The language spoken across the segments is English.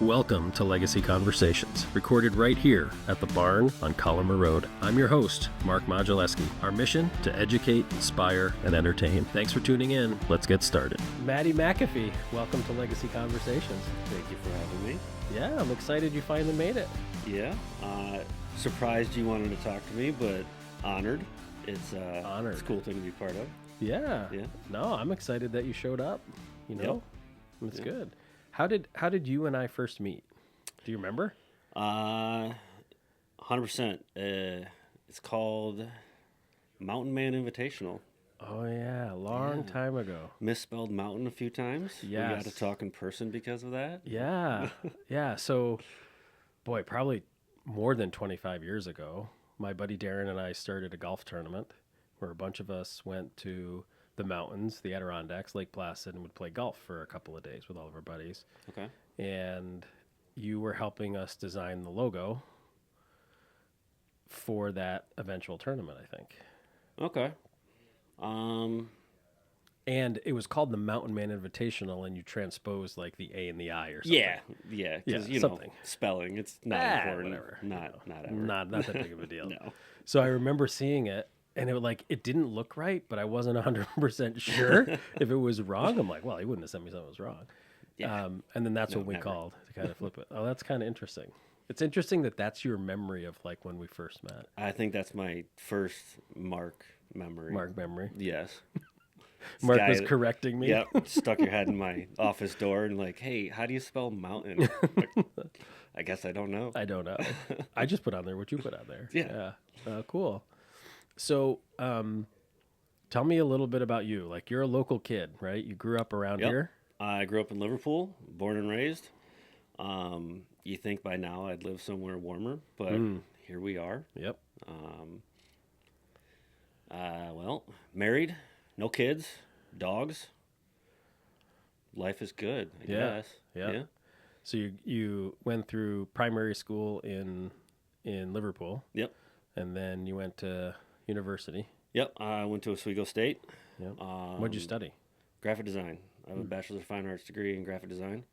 Welcome to Legacy Conversations, recorded right here at the barn on Collimer Road. I'm your host, Mark Modulewski. Our mission, to educate, inspire, and entertain. Thanks for tuning in. Let's get started. Maddie McAfee, welcome to Legacy Conversations. Thank you for having me. Yeah, I'm excited you finally made it. Yeah, surprised you wanted to talk to me, but honored. It's Honored. It's a cool thing to be part of. Yeah. Yeah. No, I'm excited that you showed up. You know, it's good. How did you and I first meet? Do you remember? 100%. It's called Mountain Man Invitational. Oh yeah, long time ago. Misspelled mountain a few times. Yes. We got to talk in person because of that. Yeah. Yeah. So, boy, probably more than 25 years ago, my buddy Darren and I started a golf tournament where a bunch of us went to the mountains, the Adirondacks, Lake Placid, and would play golf for a couple of days with all of our buddies. Okay. And you were helping us design the logo for that eventual tournament, I think. Okay. And it was called the Mountain Man Invitational, and you transposed like the A and the I or something. Yeah. Because something. Spelling, it's not important. Whatever. Not ever. Not that big of a deal. No. So I remember seeing it, and it didn't look right, but I wasn't 100% sure if it was wrong. I'm like, well, he wouldn't have sent me something that was wrong. Yeah. And then that's No, what we never. called to kind of flip it. Oh, that's kind of interesting. It's interesting that that's your memory of like when we first met. I think that's my first Mark memory. Mark memory. Yes. Mark guy was that- correcting me. Yep. Stuck your head in my office door and like, hey, how do you spell mountain? Like, I guess I don't know. I don't know. I just put on there what you put on there. Yeah. Cool. So, tell me a little bit about you. Like, you're a local kid, right? You grew up around Yep. here? I grew up in Liverpool, born and raised. You think by now I'd live somewhere warmer, but here we are. Yep. Well, married, no kids, dogs. Life is good, I guess. Yeah. So you went through primary school in Liverpool, Yep. and then you went to university. Yep. I went to Oswego State. Yep. What'd you study? Graphic design. I have a Bachelor of Fine Arts degree in graphic design.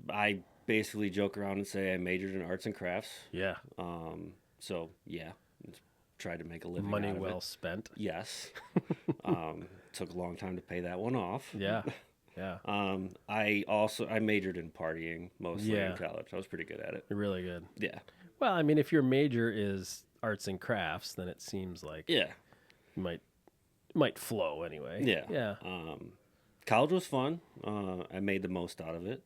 I basically joke around and say I majored in arts and crafts. Yeah. So yeah, tried to make a living. Money out of well it. spent. Yes. Took a long time to pay that one off. Yeah. Yeah. I majored in partying mostly Yeah. in college. I was pretty good at it. You're really good. Yeah. Well, I mean, if your major is arts and crafts, then it seems like Yeah. it might flow anyway. Yeah. Yeah. College was fun. I made the most out of it.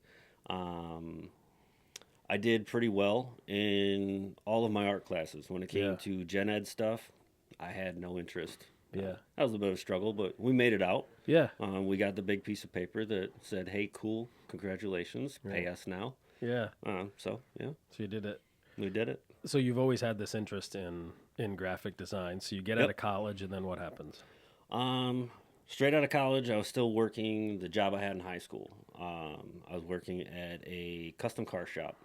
I did pretty well in all of my art classes. When it came to gen ed stuff, I had no interest. Yeah. That was a bit of a struggle, but we made it out. Yeah. We got the big piece of paper that said, hey, cool, congratulations, pay us now. Yeah. So, yeah, So you did it. we did it. So you've always had this interest in graphic design. So you get out of college, and then what happens? Straight out of college, I was still working the job I had in high school. I was working at a custom car shop.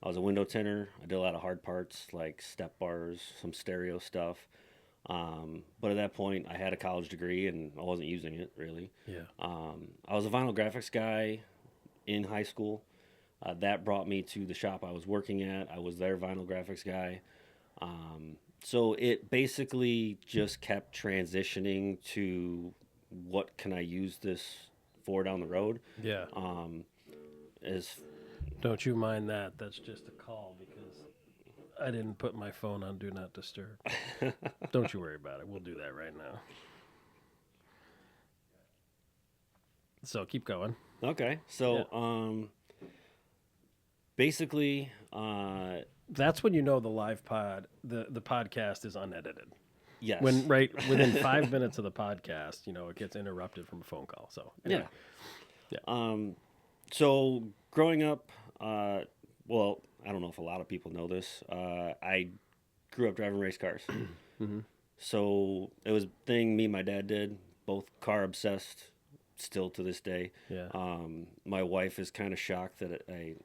I was a window tinner. I did a lot of hard parts like step bars, some stereo stuff. But at that point, I had a college degree and I wasn't using it really. Yeah. I was a vinyl graphics guy in high school. That brought me to the shop I was working at. I was their vinyl graphics guy. So it basically just kept transitioning to what can I use this for down the road. Yeah. Don't you mind that? That's just a call because I didn't put my phone on Do Not Disturb. Don't you worry about it. We'll do that right now. So keep going. Okay. So basically That's when you know the live pod, the podcast is unedited. yes. When within 5 minutes of the podcast, it gets interrupted from a phone call. So anyway. So growing up, well, I don't know if a lot of people know this. I grew up driving race cars. So it was a thing me and my dad did, both car obsessed, still to this day. Yeah. My wife is kind of shocked that I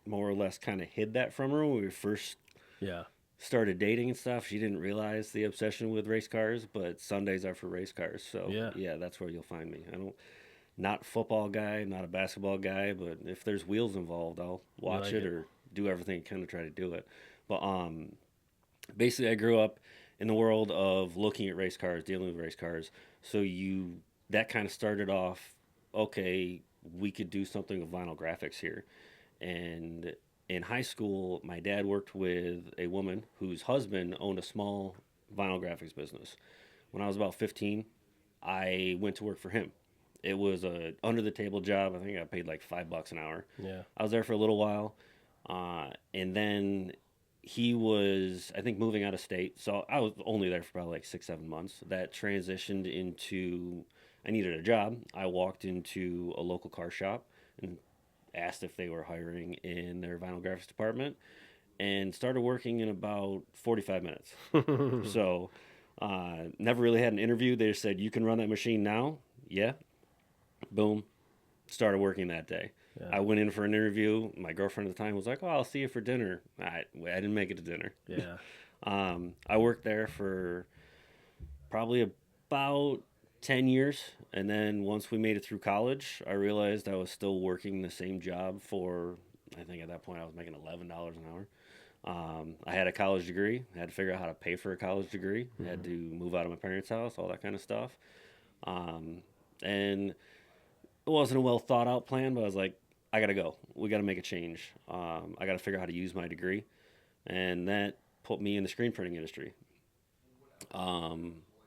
more or less kind of hid that from her when we first started dating and stuff. She didn't realize the obsession with race cars, but Sundays are for race cars. So yeah, that's where you'll find me. I don't Not a football guy, not a basketball guy, but if there's wheels involved, I'll You watch like it it? or do everything kind of try to do it. But basically, I grew up in the world of looking at race cars, dealing with race cars. So that kind of started off. Okay, we could do something with vinyl graphics here. And in high school, my dad worked with a woman whose husband owned a small vinyl graphics business. When I was about 15, I went to work for him. It was a under the table job. I think I got paid like $5 an hour. Yeah. I was there for a little while, and then he was, I think, moving out of state. So I was only there for probably like 6, 7 months. That transitioned into I needed a job. I walked into a local car shop and asked if they were hiring in their vinyl graphics department, and started working in about 45 minutes. So never really had an interview. They just said, "You can run that machine now." Yeah. Boom. Started working that day. Yeah. I went in for an interview. My girlfriend at the time was like, "Oh, I'll see you for dinner." I didn't make it to dinner. Yeah. I worked there for probably about 10 years. And then once we made it through college, I realized I was still working the same job for, I think at that point I was making $11 an hour. I had a college degree. I had to figure out how to pay for a college degree. I had to move out of my parents' house, all that kind of stuff. And it wasn't a well thought out plan, but I was like, I got to go. We got to make a change. I got to figure out how to use my degree. And that put me in the screen printing industry.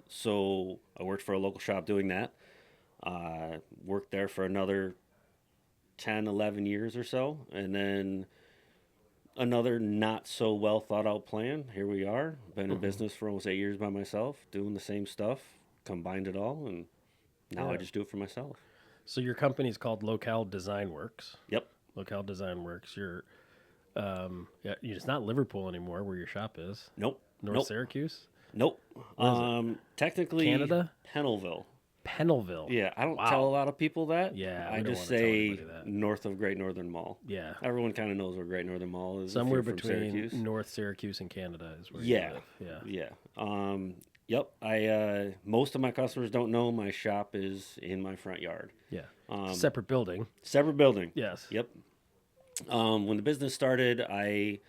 So I worked for a local shop doing that. Worked there for another 10, 11 years or so. And then another not so well thought out plan. Here we are. Been in business for almost 8 years by myself, doing the same stuff, combined it all, and now I Yeah. just do it for myself. So your company's called Lo-cal Designworks. Yep. Lo-cal Designworks. Yeah, it's not Liverpool anymore, where your shop is. Nope. North Nope. Syracuse, Nope. what is it? Technically, Canada, Pennellville. Pennellville. Yeah, I don't tell a Wow. lot of people that. Yeah, I we don't just want to tell say anybody that. north of Great Northern Mall. Yeah, Everyone kind of knows where Great Northern Mall is. If somewhere you're from between Syracuse. North Syracuse and Canada is where you Yeah. live. Yeah. Yeah. Yep. I most of my customers don't know my shop is in my front yard. Yeah. Um, Separate building. Separate building. Yes. Yep. When the business started, I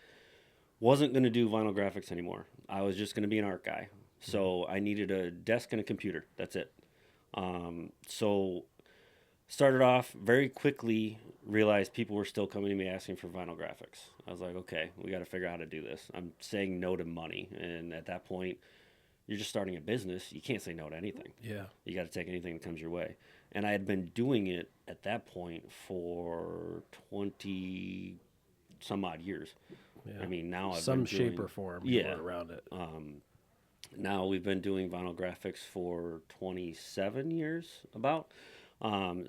wasn't going to do vinyl graphics anymore. I was just going to be an art guy. So I needed a desk and a computer. That's it. So started off very quickly, realized people were still coming to me asking for vinyl graphics. I was like, okay, we got to figure out how to do this. I'm saying no to money. And at that point, you're just starting a business. You can't say no to anything. Yeah. You got to take anything that comes your way. And I had been doing it at that point for 20 some odd years. Yeah. I mean, now I've Some been shape doing, or form. You yeah. were around it. Now we've been doing vinyl graphics for 27 years about.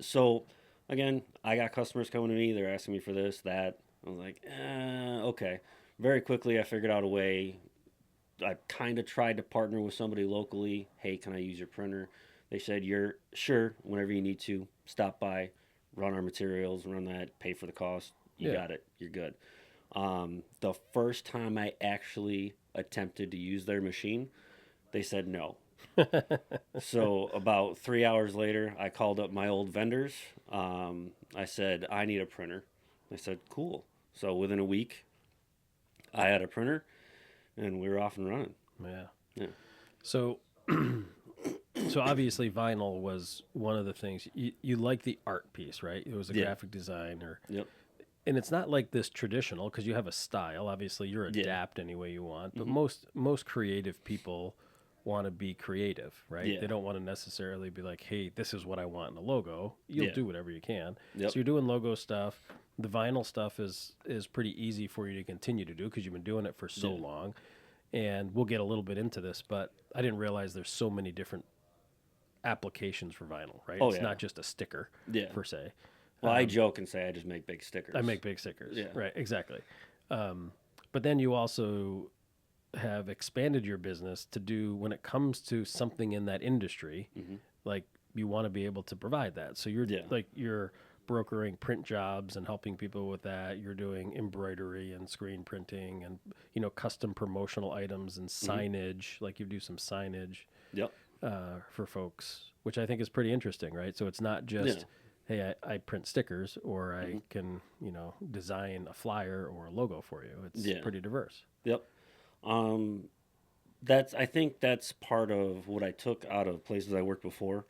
So again, I got customers coming to me. They're asking me for this, that. I was like, okay. Very quickly, I figured out a way. I kind of tried to partner with somebody locally. Hey, can I use your printer? They said, you're sure, whenever you need to, stop by, run our materials, run that, pay for the cost. You Yeah. got it. You're good. The first time I actually attempted to use their machine, they said no. So about 3 hours later, I called up my old vendors. I said, I need a printer. They said, cool. So within a week, I had a printer, and we were off and running. Yeah. Yeah. So, so obviously vinyl was one of the things you like the art piece, right? It was a Yeah. graphic design, Yep. and it's not like this traditional because you have a style. Obviously, you're Yeah. adapt any way you want, but most creative people want to be creative, right? Yeah. They don't want to necessarily be like, "Hey, this is what I want in a logo." You'll Yeah. do whatever you can. Yep. So you're doing logo stuff. The vinyl stuff is pretty easy for you to continue to do because you've been doing it for so Yeah. long. And we'll get a little bit into this, but I didn't realize there's so many different applications for vinyl, right? Oh, It's yeah. not just a sticker Yeah. per se. Well, I joke and say I just make big stickers. I make big stickers. Yeah. Right, exactly. But then you also have expanded your business to do when it comes to something in that industry, like you want to be able to provide that. So you're Yeah. like you're brokering print jobs and helping people with that. You're doing embroidery and screen printing and custom promotional items and signage. Like you do some signage Yep. for folks, which I think is pretty interesting, right? So it's not just Yeah. hey, I print stickers, or I Hmm. can, design a flyer or a logo for you. It's Yeah. pretty diverse. Yep. Um, I think that's part of what I took out of places I worked before,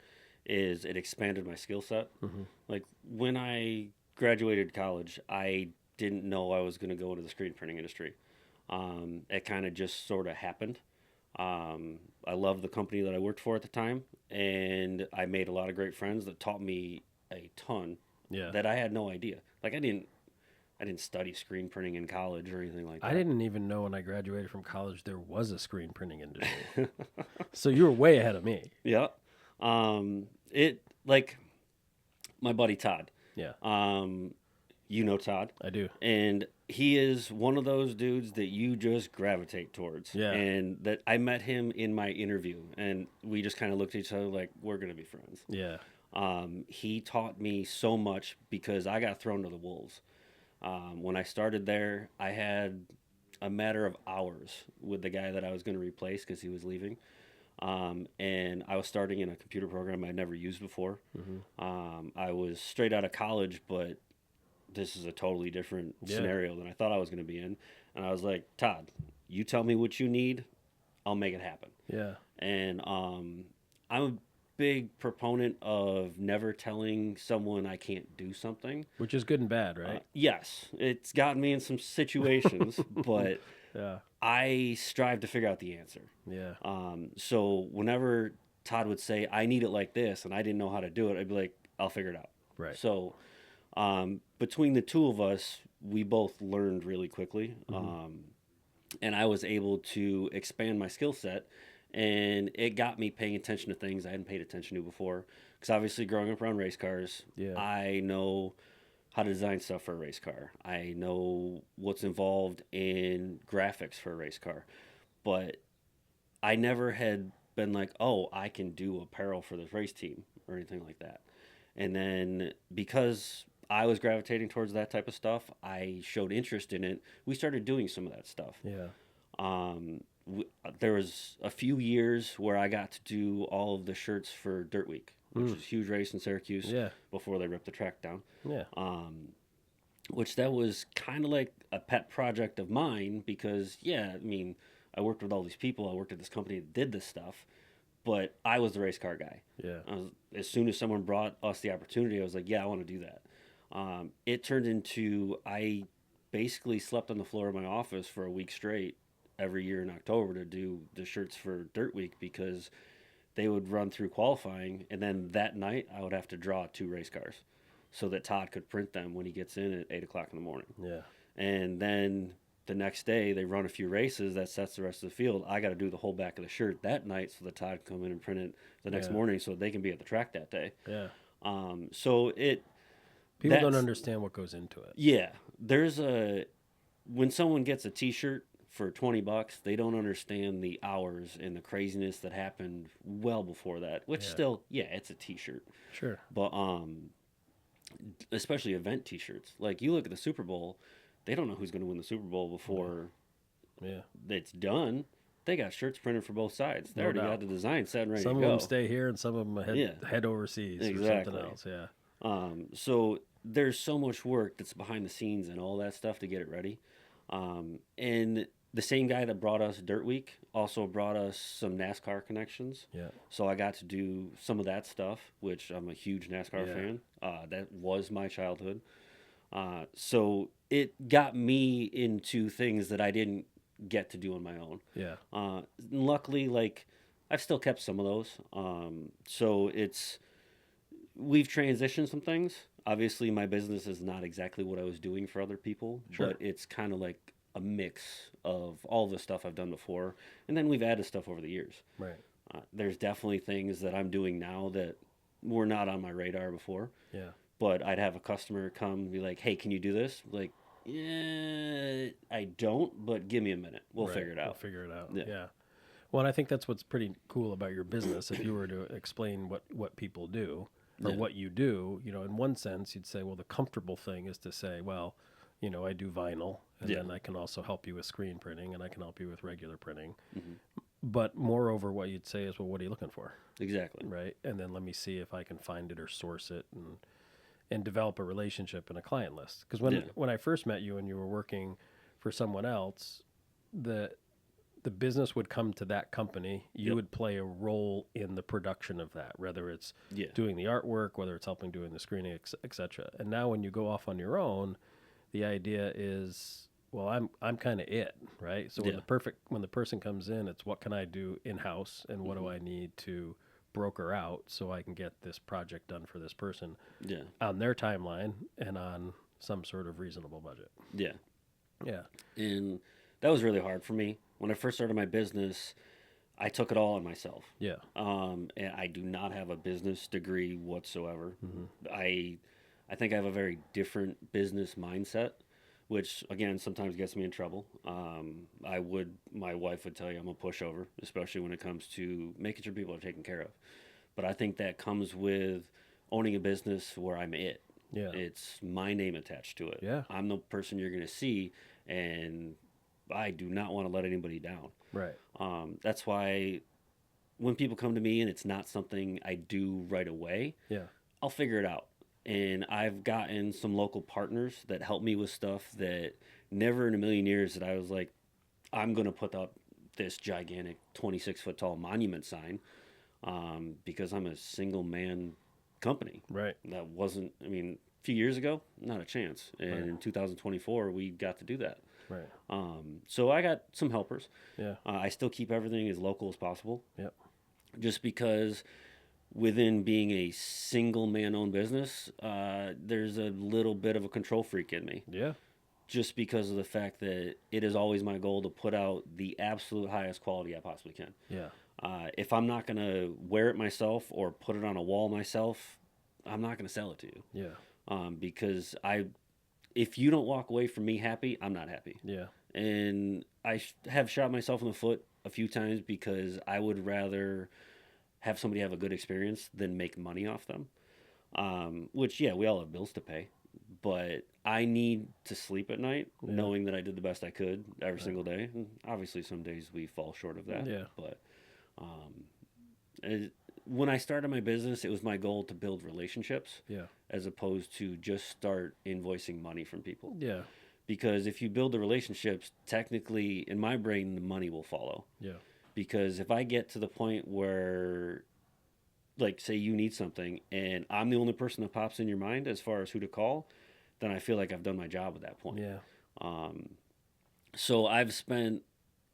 is it expanded my skill set. Hmm. Like when I graduated college, I didn't know I was going to go into the screen printing industry. It kind of just sort of happened. I loved the company that I worked for at the time, and I made a lot of great friends that taught me a ton Yeah. that I had no idea. Like I didn't study screen printing in college or anything like I that. didn't even know when I graduated from college there was a screen printing industry. So you were way ahead of me. Yeah. It like my buddy Todd. Yeah, Um, you know Todd, I do. and he is one of those dudes that you just gravitate towards. Yeah. And that I met him in my interview, and we just kind of looked at each other like we're gonna be friends. Yeah. He taught me so much because I got thrown to the wolves. When I started there, I had a matter of hours with the guy that I was going to replace because he was leaving. And I was starting in a computer program I'd never used before. Hmm. I was straight out of college, but this is a totally different Yeah. scenario than I thought I was going to be in. And I was like, Todd, you tell me what you need, I'll make it happen. Yeah. And I'm a big proponent of never telling someone I can't do something. Which is good and bad, right? Yes, it's gotten me in some situations, but Yeah. I strive to figure out the answer. Yeah. So whenever Todd would say, I need it like this, and I didn't know how to do it, I'd be like, I'll figure it out. Right. So between the two of us, we both learned really quickly. And I was able to expand my skill set, and it got me paying attention to things I hadn't paid attention to before. Because obviously, growing up around race cars, Yeah. I know how to design stuff for a race car. I know what's involved in graphics for a race car, but I never had been like, oh, I can do apparel for this race team or anything like that. And then because I was gravitating towards that type of stuff, I showed interest in it. We started doing some of that stuff. Yeah. Um, there was a few years where I got to do all of the shirts for Dirt Week, which is a huge race in Syracuse Yeah. before they ripped the track down. Yeah. Which that was kind of like a pet project of mine because, yeah, I mean, I worked with all these people. I worked at this company that did this stuff, but I was the race car guy. Yeah. As soon as someone brought us the opportunity, I was like, yeah, I want to do that. It turned into I basically slept on the floor of my office for a week straight every year in October to do the shirts for Dirt Week because they would run through qualifying, and then that night I would have to draw 2 race cars so that Todd could print them when he gets in at 8 o'clock in the morning. Yeah. And then the next day they run a few races that sets the rest of the field. I got to do the whole back of the shirt that night so that Todd can come in and print it the next Yeah. morning so they can be at the track that day. Yeah. So People don't that's- understand what goes into it. yeah, when someone gets a T-shirt for $20, they don't understand the hours and the craziness that happened well before that. Which Yeah. still, yeah, it's a T-shirt, Sure. but especially event T-shirts. Like you look at the Super Bowl, they don't know who's going to win the Super Bowl before Yeah. it's done. They got shirts printed for both sides. They No already doubt. got the design set and ready Some to of go. them stay here and some of them head overseas or Exactly. something else. Yeah. So there's so much work that's behind the scenes and all that stuff to get it ready. And the same guy that brought us Dirt Week also brought us some NASCAR connections. Yeah. So I got to do some of that stuff, which I'm a huge NASCAR Yeah. fan. That was my childhood. So it got me into things that I didn't get to do on my own. Yeah. Luckily, like I've still kept some of those. So we've transitioned some things. Obviously, my business is not exactly what I was doing for other people, Sure. but it's kind of like a mix of all the stuff I've done before, and then we've added stuff over the years. Right. There's definitely things that I'm doing now that were not on my radar before. Yeah. But I'd have a customer come and be like, "Hey, can you do this?" Like, yeah, I don't, but give me a minute. We'll Right. figure it We'll out. figure it out. Yeah. Yeah. Well, and I think that's what's pretty cool about your business. If you were to explain what people do or Yeah. what you do, in one sense, you'd say, well, the comfortable thing is to say, well, I do vinyl, and Yeah. then I can also help you with screen printing, and I can help you with regular printing. Mhm. But moreover, what you'd say is, well, what are you looking for? Exactly. Right. And then let me see if I can find it or source it. and develop a relationship and a client list. Because when I first met you and you were working for someone else, the business would come to that company. You would play a role in the production of that, whether it's doing the artwork, whether it's helping doing the screening, etc. And now when you go off on your own, the idea is, well, I'm kind of it, right? So when the person comes in, it's what can I do in house, and what do I need to broker out so I can get this project done for this person on their timeline and on some sort of reasonable budget. Yeah. And that was really hard for me. When I first started my business, I took it all on myself. And I do not have a business degree whatsoever. I think I have a very different business mindset, which again sometimes gets me in trouble. My wife would tell you I'm a pushover, especially when it comes to making sure people are taken care of. But I think that comes with owning a business where I'm it. It's my name attached to it. I'm the person you're going to see, and I do not want to let anybody down. Right. That's why when people come to me and it's not something I do right away, I'll figure it out. And I've gotten some local partners that help me with stuff that never in a million years that I was like, I'm going to put up this gigantic 26-foot tall monument sign because I'm a single man company. Right. That wasn't, I mean, a few years ago, not a chance. And in 2024, we got to do that. Right. So I got some helpers. I still keep everything as local as possible. Yep. Just because within being a single man owned business, there's a little bit of a control freak in me. Just because of the fact that it is always my goal to put out the absolute highest quality I possibly can. If I'm not going to wear it myself or put it on a wall myself, I'm not going to sell it to you. Because if you don't walk away from me happy, I'm not happy. And I have shot myself in the foot a few times because I would rather have somebody have a good experience than make money off them. Which, we all have bills to pay. But I need to sleep at night knowing that I did the best I could every single day. And obviously, some days we fall short of that. But when I started my business, it was my goal to build relationships as opposed to just start invoicing money from people. Because if you build the relationships, technically, in my brain, the money will follow. Because if I get to the point where, like, say you need something and I'm the only person that pops in your mind as far as who to call, then I feel like I've done my job at that point. So I've spent,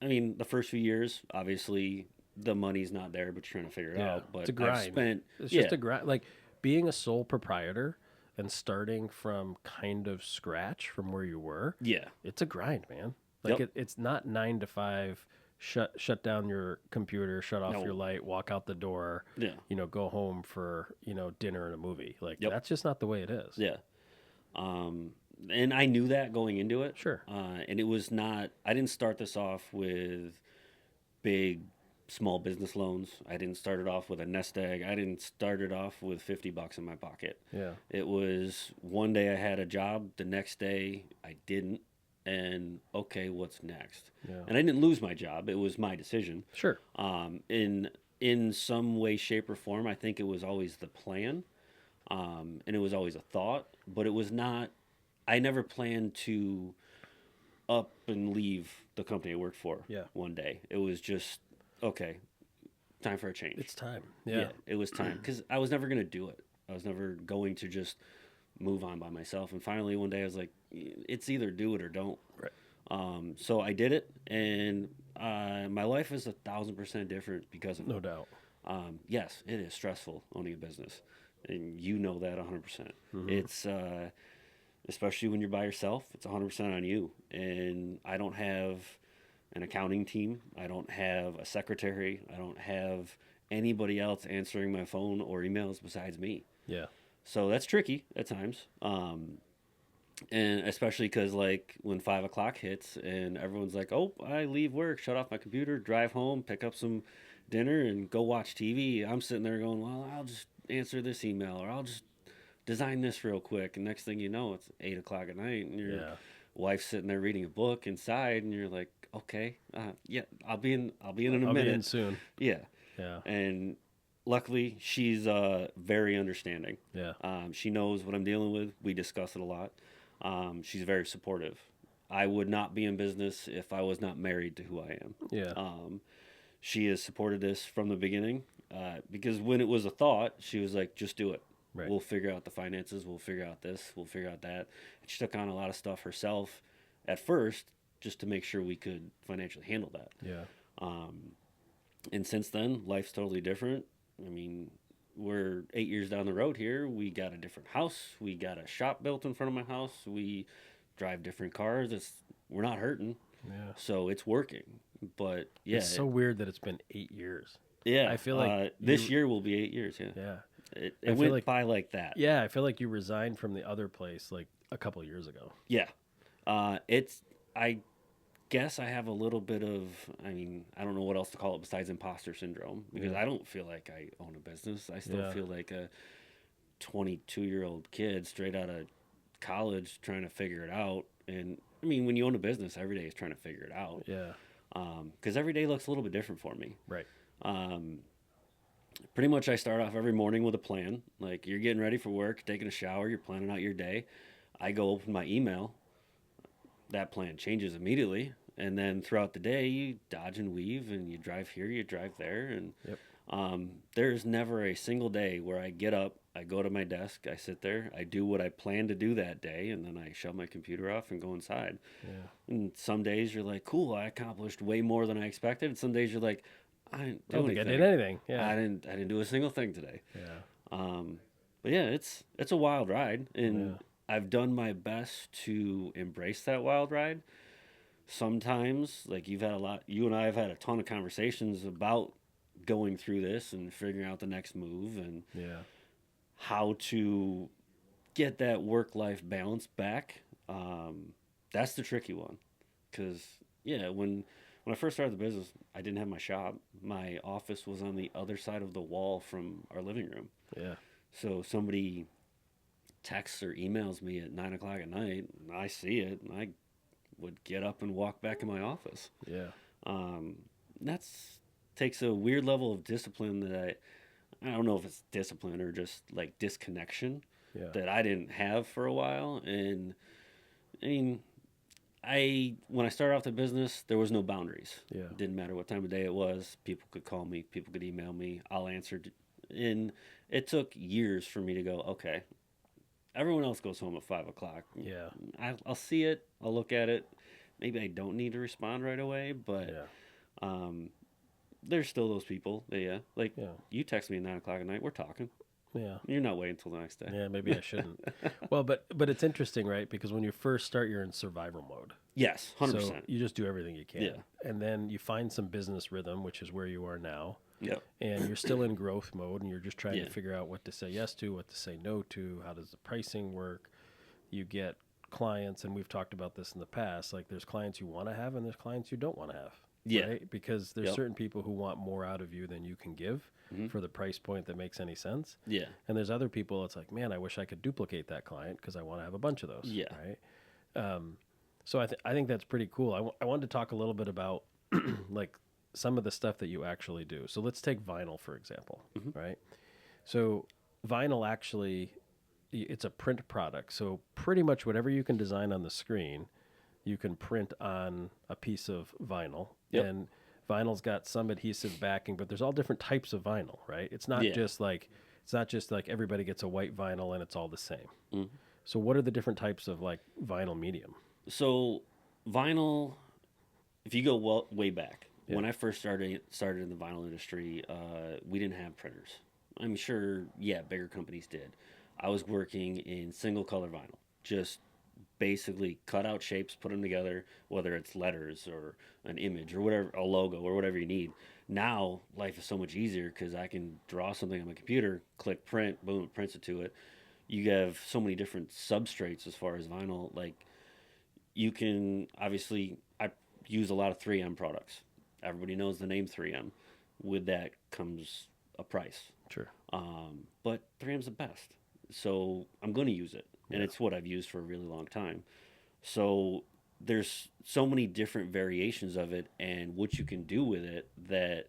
the first few years, obviously, the money's not there, but you're trying to figure it out. But it's a grind. It's just a grind. Like, being a sole proprietor and starting from kind of scratch from where you were, it's a grind, man. Like, it's not 9 to 5, shut down your computer, shut off your light, walk out the door, go home for, dinner and a movie. Like, that's just not the way it is. And I knew that going into it. And it was not, I didn't start this off with big small business loans. I didn't start it off with a nest egg. I didn't start it off with $50 in my pocket. It was one day I had a job, the next day I didn't. And okay, what's next? And I didn't lose my job. It was my decision. In some way, shape, or form, I think it was always the plan. And it was always a thought, but it was not, I never planned to up and leave the company I worked for one day. It was just, okay, time for a change. It's time. It was time because I was never going to do it. I was never going to just move on by myself. And finally, one day I was like, it's either do it or don't. So I did it, and my life is 1,000% different because of it. No doubt. Yes, it is stressful owning a business, and you know that 100%. It's especially when you're by yourself, it's 100% on you. And I don't have an accounting team. I don't have a secretary. I don't have anybody else answering my phone or emails besides me. So that's tricky at times. And especially because, like, when 5 o'clock hits and everyone's like, oh, I leave work, shut off my computer, drive home, pick up some dinner, and go watch TV, I'm sitting there going, well, I'll just answer this email, or I'll just design this real quick. And next thing you know, it's 8 o'clock at night, and your wife's sitting there reading a book inside, and you're like, okay, I'll be in a minute. I'll be in soon. And luckily, she's very understanding. Yeah. She knows what I'm dealing with. We discuss it a lot. She's very supportive. I would not be in business if I was not married to who I am. Yeah. She has supported this from the beginning because when it was a thought, she was like, just do it. Right. We'll figure out the finances. We'll figure out this. We'll figure out that. And she took on a lot of stuff herself at first just to make sure we could financially handle that. Yeah. And since then, life's totally different. I mean, we're 8 years down the road here. We got a different house. We got a shop built in front of my house. We drive different cars. We're not hurting. Yeah. So it's working. But yeah, It's so weird that it's been 8 years. yeah. I feel like this year will be 8 years. Yeah, Yeah. it went by like that. Yeah, I feel like you resigned from the other place like a couple of years ago. Yeah, I guess I have a little bit of. I mean, I don't know what else to call it besides imposter syndrome because Yeah. I don't feel like I own a business. I still Yeah. feel like a 22-year-old kid straight out of college trying to figure it out. And I mean, when you own a business, every day is trying to figure it out. Yeah. Because every day looks a little bit different for me. Right. Pretty much, I start off every morning with a plan. Like you're getting ready for work, taking a shower, you're planning out your day. I go open my email. That plan changes immediately, and then throughout the day, you dodge and weave, and you drive here, you drive there, and Yep. there's never a single day where I get up, I go to my desk, I sit there, I do what I plan to do that day, and then I shut my computer off and go inside. Yeah. And some days you're like, cool, I accomplished way more than I expected. And some days you're like, I didn't do I anything. did anything. Yeah. I didn't do a single thing today. Yeah. But yeah, it's a wild ride, and Yeah. I've done my best to embrace that wild ride. Sometimes, like you and I have had a ton of conversations about going through this and figuring out the next move and Yeah. how to get that work-life balance back. That's the tricky one, because yeah, when I first started the business, I didn't have my shop. My office was on the other side of the wall from our living room. Yeah. So somebody texts or emails me at 9 o'clock at night, and I see it, and I would get up and walk back in my office. Yeah. That's takes a weird level of discipline that I don't know if it's discipline or just like disconnection Yeah. that I didn't have for a while. And I mean, when I started off the business, there was no boundaries. Yeah. It didn't matter what time of day it was. People could call me. People could email me. I'll answer. And it took years for me to go, okay, everyone else goes home at 5 o'clock. Yeah. I'll see it. I'll look at it. Maybe I don't need to respond right away, but Yeah. there's still those people. That, yeah. Like Yeah. you text me at 9 o'clock at night. We're talking. Yeah. You're not waiting until the next day. Yeah, maybe I shouldn't. Well, but it's interesting, right? Because when you first start, you're in survival mode. Yes, 100%. So you just do everything you can. Yeah. And then you find some business rhythm, which is where you are now. Yep. And you're still in growth mode, and you're just trying Yeah. to figure out what to say yes to, what to say no to, how does the pricing work. You get clients, and we've talked about this in the past, like there's clients you want to have and there's clients you don't want to have. Yeah. Right? Because there's Yep. certain people who want more out of you than you can give for the price point that makes any sense. Yeah. And there's other people, it's like, man, I wish I could duplicate that client because I want to have a bunch of those. Yeah. Right. So I think that's pretty cool. I wanted to talk a little bit about like some of the stuff that you actually do. So let's take vinyl, for example, right? So vinyl actually, it's a print product. So pretty much whatever you can design on the screen, you can print on a piece of vinyl. Yep. And vinyl's got some adhesive backing, but there's all different types of vinyl, right? It's not Yeah. just like everybody gets a white vinyl and it's all the same. Mhm. So what are the different types of like vinyl medium? So vinyl, if you go way back, Yeah. when I first started in the vinyl industry, we didn't have printers. I'm sure, yeah, bigger companies did. I was working in single color vinyl, just basically cut out shapes, put them together, whether it's letters or an image or whatever, a logo or whatever you need. Now life is so much easier because I can draw something on my computer, click print, boom, it prints it to it. You have so many different substrates as far as vinyl. Like you can obviously, I use a lot of 3M products. Everybody knows the name 3M. With that comes a price. Sure. But 3M's the best. So I'm going to use it. And Yeah. it's what I've used for a really long time. So there's so many different variations of it and what you can do with it that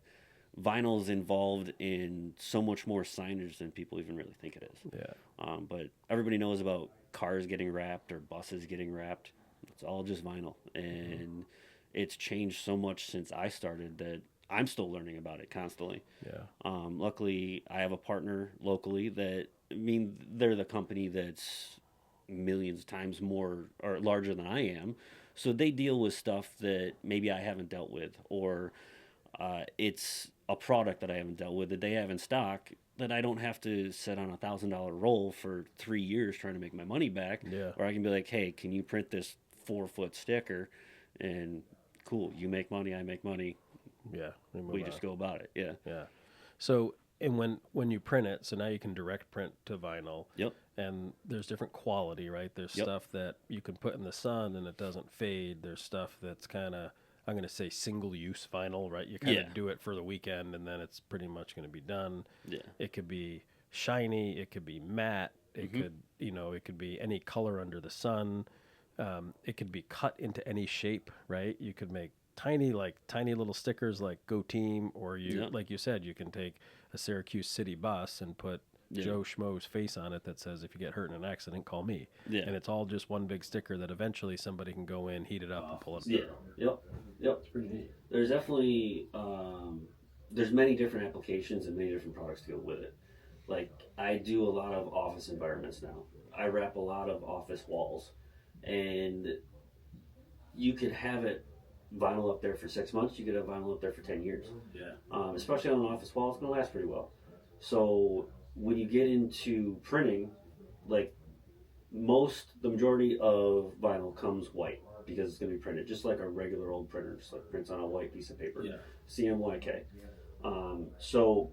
vinyl's involved in so much more signage than people even really think it is. Yeah. But everybody knows about cars getting wrapped or buses getting wrapped. It's all just vinyl, and it's changed so much since I started that I'm still learning about it constantly. Yeah. Luckily, I have a partner locally that, I mean, they're the company that's millions of times more or larger than I am. So they deal with stuff that maybe I haven't dealt with, or it's a product that I haven't dealt with that they have in stock that I don't have to sit on $1,000 roll for 3 years trying to make my money back. Yeah. Or I can be like, hey, can you print this 4-foot sticker? And cool, you make money, I make money. Yeah. We just go about it. Yeah. Yeah. So, and when you print it, so now you can direct print to vinyl. Yep. And there's different quality, right? There's Yep. stuff that you can put in the sun and it doesn't fade. There's stuff that's kind of, I'm going to say, single use vinyl, right? You kind Yeah. of do it for the weekend and then it's pretty much going to be done. Yeah. It could be shiny, it could be matte, it Mhm. could, it could be any color under the sun. It could be cut into any shape, right? You could make tiny little stickers like Go Team, or Yeah. like you said, you can take a Syracuse City bus and put Yeah. Joe Schmo's face on it that says, if you get hurt in an accident, call me. Yeah. And it's all just one big sticker that eventually somebody can go in, heat it up, and pull it. Yeah. Yep. Yep. It's pretty neat. There's definitely there's many different applications and many different products to go with it. Like, I do a lot of office environments now. I wrap a lot of office walls, and you could have it vinyl up there for 6 months. You could have vinyl up there for 10 years. Yeah. Especially on an office wall, it's going to last pretty well. So when you get into printing, like, the majority of vinyl comes white because it's going to be printed just like a regular old printer, just like prints on a white piece of paper. Yeah. CMYK. So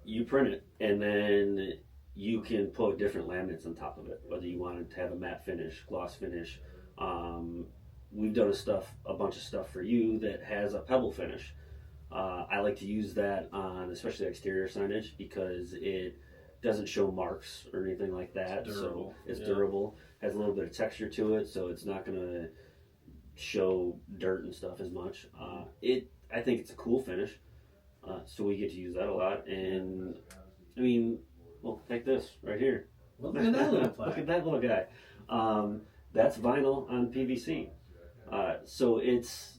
you print it, and then you can put different laminates on top of it, whether you want it to have a matte finish, gloss finish. We've done a bunch of stuff for you that has a pebble finish. I like to use that on especially exterior signage because it doesn't show marks or anything like that. It's durable. So it's Yeah. durable, has a little bit of texture to it, so it's not going to show dirt and stuff as much. I think it's a cool finish, so we get to use that a lot. And I mean, well, take this right here. Look at that little Look plaque. at that little guy. That's vinyl on PVC. So it's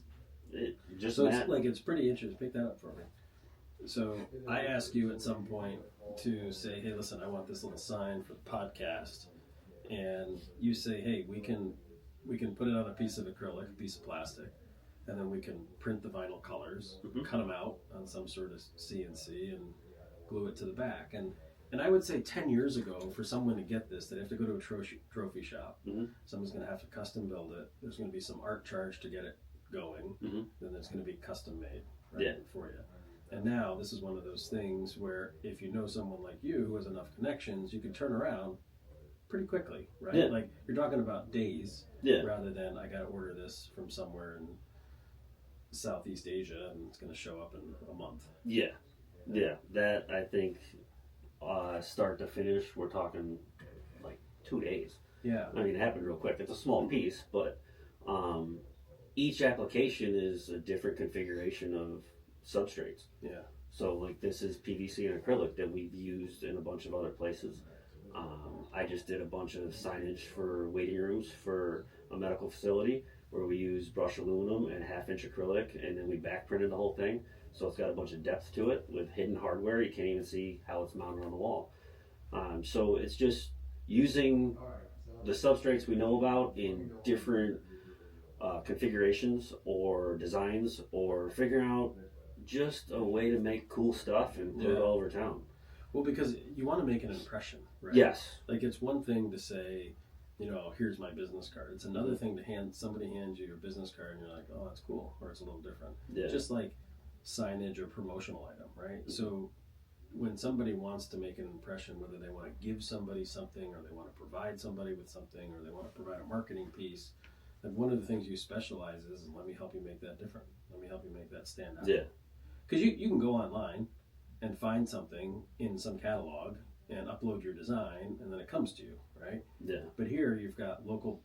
just So matte. it's pretty interesting. Pick that up for me. So I ask you at some point to say, hey, listen, I want this little sign for the podcast, and you say, hey, we can put it on a piece of acrylic, a piece of plastic, and then we can print the vinyl colors, cut them out on some sort of CNC, and glue it to the back. And I would say 10 years ago, for someone to get this, they'd have to go to a trophy shop. Mhm. Someone's going to have to custom build it. There's going to be some art charge to get it going. Mhm. Then it's going to be custom made Yeah. for you. And now this is one of those things where if you know someone like you who has enough connections, you can turn around pretty quickly, right? Yeah. Like you're talking about days Yeah. rather than I got to order this from somewhere in Southeast Asia and it's going to show up in a month. Yeah. That, I think, start to finish, we're talking like 2 days. Yeah. I mean, it happened real quick. It's a small piece, but each application is a different configuration of substrates. Yeah. So, like, this is PVC and acrylic that we've used in a bunch of other places. I just did a bunch of signage for waiting rooms for a medical facility where we used brushed aluminum and 1/2 inch acrylic, and then we back printed the whole thing. So it's got a bunch of depth to it with hidden hardware. You can't even see how it's mounted on the wall. So it's just using the substrates we know about in different configurations or designs, or figuring out just a way to make cool stuff and put it Yeah. all over town. Well, because you want to make an impression, right? Yes. Like it's one thing to say, here's my business card. It's another thing to somebody hands you your business card and you're like, oh, that's cool, or it's a little different. Yeah. Just like signage or promotional item, right? Mm-hmm. So when somebody wants to make an impression, whether they want to give somebody something or they want to provide somebody with something or they want to provide a marketing piece, then one of the things you specialize is let me help you make that different. Let me help you make that stand out. Yeah. Because you can go online and find something in some catalog and upload your design and then it comes to you, right? Yeah. But here you've got local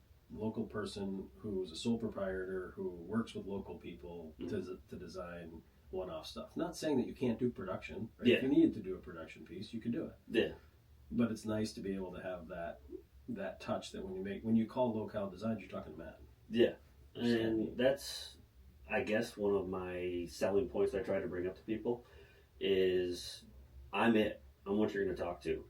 person who's a sole proprietor who works with local people to design one-off stuff. Not saying that you can't do production. Right? Yeah. If you needed to do a production piece, you could do it. Yeah. But it's nice to be able to have that touch that when you call Lo-cal Designs, you're talking Matt. Yeah. And that's, I guess, one of my selling points I try to bring up to people is I'm what you're going to talk to.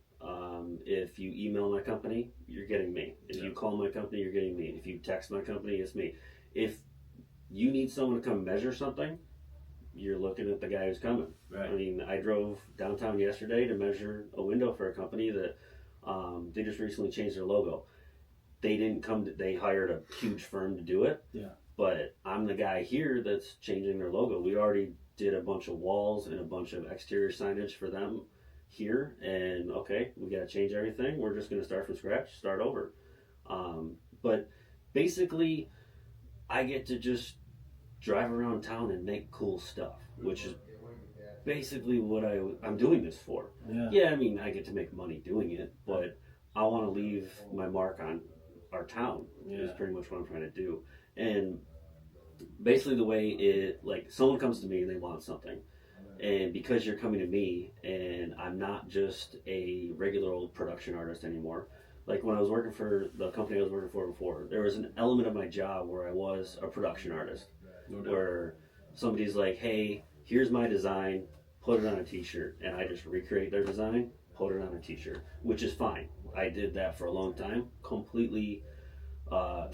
If you email my company, you're getting me. If you call my company, you're getting me. If you text my company, it's me. If you need someone to come measure something, you're looking at the guy who's coming. Right. I mean, I drove downtown yesterday to measure a window for a company that they just recently changed their logo. They didn't they hired a huge firm to do it. Yeah. But I'm the guy here that's changing their logo. We already did a bunch of walls and a bunch of exterior signage for them here, and okay, we got to change everything. We're just going to start from scratch, start over. But basically, I get to just drive around town and make cool stuff, which is basically what I'm doing this for. Yeah, I mean, I get to make money doing it, but I want to leave my mark on our town. Is pretty much what I'm trying to do. And basically the way someone comes to me and they want something, and because you're coming to me and I'm not just a regular old production artist anymore, like when I was working for the company I was working for before, there was an element of my job where I was a production artist. Where somebody's like, hey, here's my design, put it on a t-shirt, and I just recreate their design, put it on a t-shirt, which is fine. I did that for a long time, completely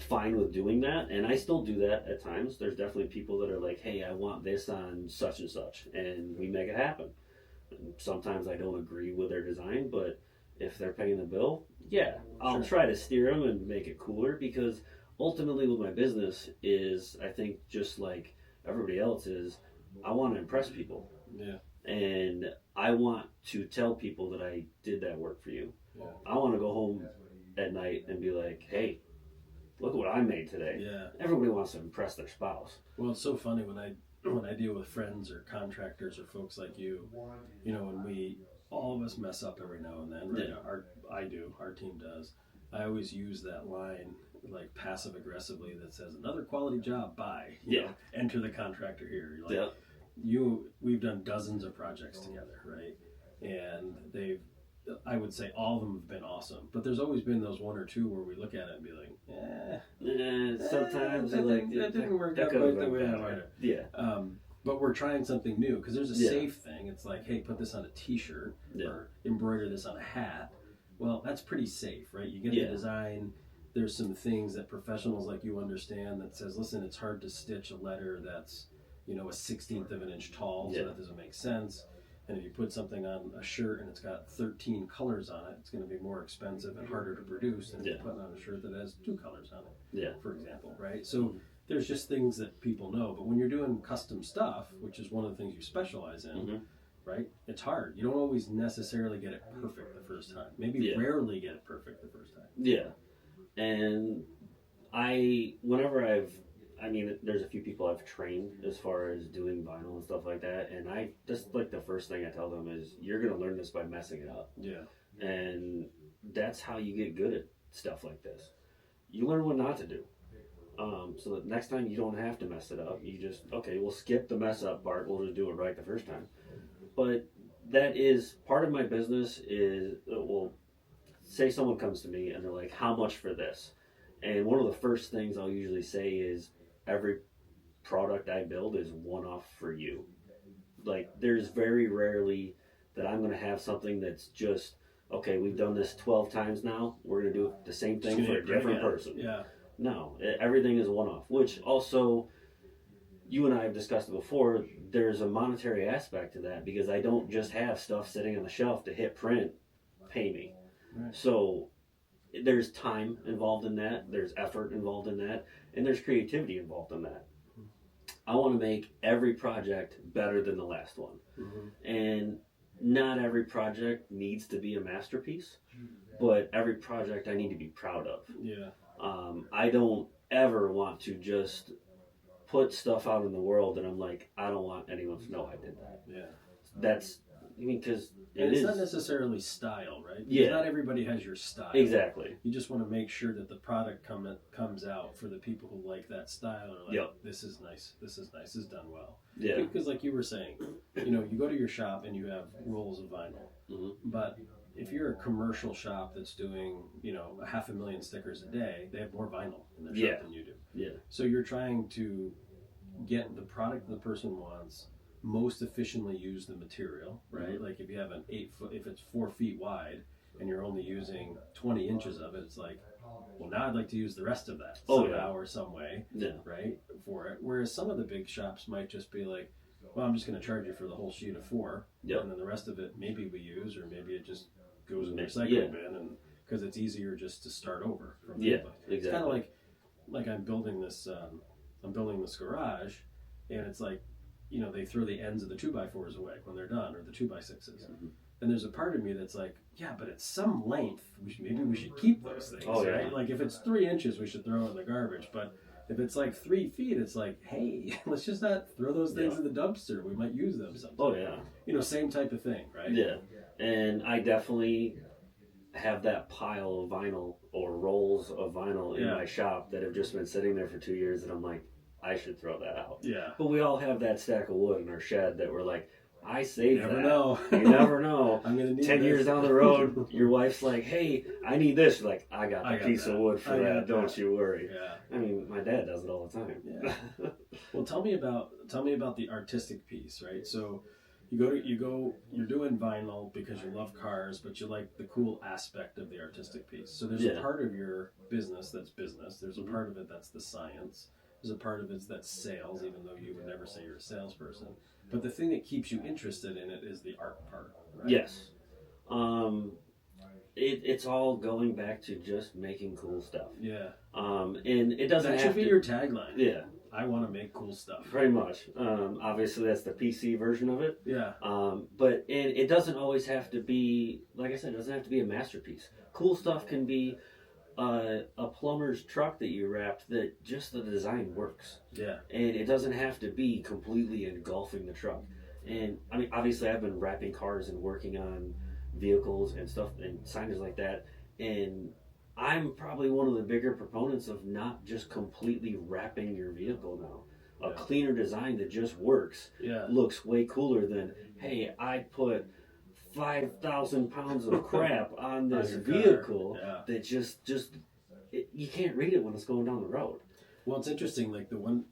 fine with doing that, and I still do that at times. There's definitely people that are like, hey, I want this on such and such, and we make it happen. And sometimes I don't agree with their design, but if they're paying the bill, I'll try to steer them and make it cooler, because ultimately with my business is, I think just like everybody else is, I want to impress people. Yeah. And I want to tell people that I did that work for you. Yeah. I want to go home at night and be like, hey, look at what I made today. Yeah. Everybody wants to impress their spouse. Well, it's so funny when I deal with friends or contractors or folks like you, when all of us mess up every now and then, right? Yeah. Our team does. I always use that line, like passive aggressively, that says, another quality job, bye. You know, enter the contractor here. You're like, we've done dozens of projects together, right? And I would say all of them have been awesome, but there's always been those one or two where we look at it and be like, sometimes that didn't work out quite the way I wanted it. Yeah. But we're trying something new, because there's a safe thing. It's like, hey, put this on a t-shirt or embroider this on a hat. Well, that's pretty safe, right? You get the design. There's some things that professionals like you understand that says, listen, it's hard to stitch a letter that's, a 1/16 of an inch tall, so that doesn't make sense. And if you put something on a shirt and it's got 13 colors on it, it's going to be more expensive and harder to produce than if you're putting on a shirt that has 2 colors on it, for example, right? So there's just things that people know. But when you're doing custom stuff, which is one of the things you specialize in, right, it's hard. You don't always necessarily get it perfect the first time. Maybe rarely get it perfect the first time. Yeah. And there's a few people I've trained as far as doing vinyl and stuff like that, and I just, like, the first thing I tell them is, you're going to learn this by messing it up. Yeah. And that's how you get good at stuff like this. You learn what not to do. So that next time you don't have to mess it up. You just, okay, we'll skip the mess up part, we'll just do it right the first time. But that is, part of my business is, say someone comes to me and they're like, how much for this? And one of the first things I'll usually say is, every product I build is one-off for you. Like, there's very rarely that I'm going to have something that's just, okay, we've done this 12 times now, we're going to do the same thing for a different person. Yeah. No, everything is one-off, which also, you and I have discussed it before, there's a monetary aspect to that, because I don't just have stuff sitting on the shelf to hit print, pay me. Right. So there's time involved in that, there's effort involved in that, and there's creativity involved in that. I want to make every project better than the last one. And not every project needs to be a masterpiece, but every project I need to be proud of. Yeah. I don't ever want to just put stuff out in the world and I'm like, I don't want anyone to know I did that. Yeah. I mean, because And it's not necessarily style, right? Because Yeah. not everybody has your style. Exactly. You just want to make sure that the product comes out for the people who like that style, or like, Yep. this is nice, this is done well. Yeah. Because like you were saying, you go to your shop and you have rolls of vinyl, but if you're a commercial shop that's doing, 500,000 stickers a day, they have more vinyl in their shop than you do. Yeah. So you're trying to get the product the person wants, most efficiently use the material, right? Like if you have an 8 foot, if it's 4 feet wide and you're only using 20 inches of it, it's like, well, now I'd like to use the rest of that somehow or some way, right? For it. Whereas some of the big shops might just be like, well, I'm just going to charge you for the whole sheet of 4, and then the rest of it maybe we use, or maybe it just goes in the recycling bin, and because it's easier just to start over from exactly. It's kind of like I'm building this garage, and it's like, they throw the ends of the 2x4s away when they're done, or the 2x6s. And there's a part of me that's like, yeah, but at some length, maybe we should keep those things, right? Like if it's 3 inches, we should throw it in the garbage. But if it's like 3 feet, it's like, hey, let's just not throw those things in the dumpster. We might use them sometime. Oh yeah. Same type of thing, right? Yeah. And I definitely have that pile of vinyl or rolls of vinyl in my shop that have just been sitting there for 2 years, and I'm like, I should throw that out. Yeah. But we all have that stack of wood in our shed that we're like, I saved that. Know. You never know. I'm gonna need 10 years down the road, your wife's like, hey, I need this. You're like, I got the piece of wood for that. Don't you worry. Yeah. I mean, my dad does it all the time. Yeah. Well, tell me about the artistic piece, right? So you're doing vinyl because you love cars, but you like the cool aspect of the artistic piece. So there's a part of your business that's business. There's a part of it that's the science. There's a part of it that's sales, even though you would never say you're a salesperson. But the thing that keeps you interested in it is the art part, right? Yes. It's all going back to just making cool stuff. Yeah. And it doesn't that have should be your tagline. Yeah. I want to make cool stuff. Pretty much. Obviously, that's the PC version of it. Yeah. But it doesn't always have to be, like I said, it doesn't have to be a masterpiece. Cool stuff can be a plumber's truck that you wrapped that just the design works. Yeah. And it doesn't have to be completely engulfing the truck. And I mean, obviously, I've been wrapping cars and working on vehicles and stuff and signage like that. And I'm probably one of the bigger proponents of not just completely wrapping your vehicle now. A cleaner design that just works looks way cooler than, hey, I put 5,000 pounds of crap on this vehicle that just you can't read it when it's going down the road. Well, it's interesting. Like the one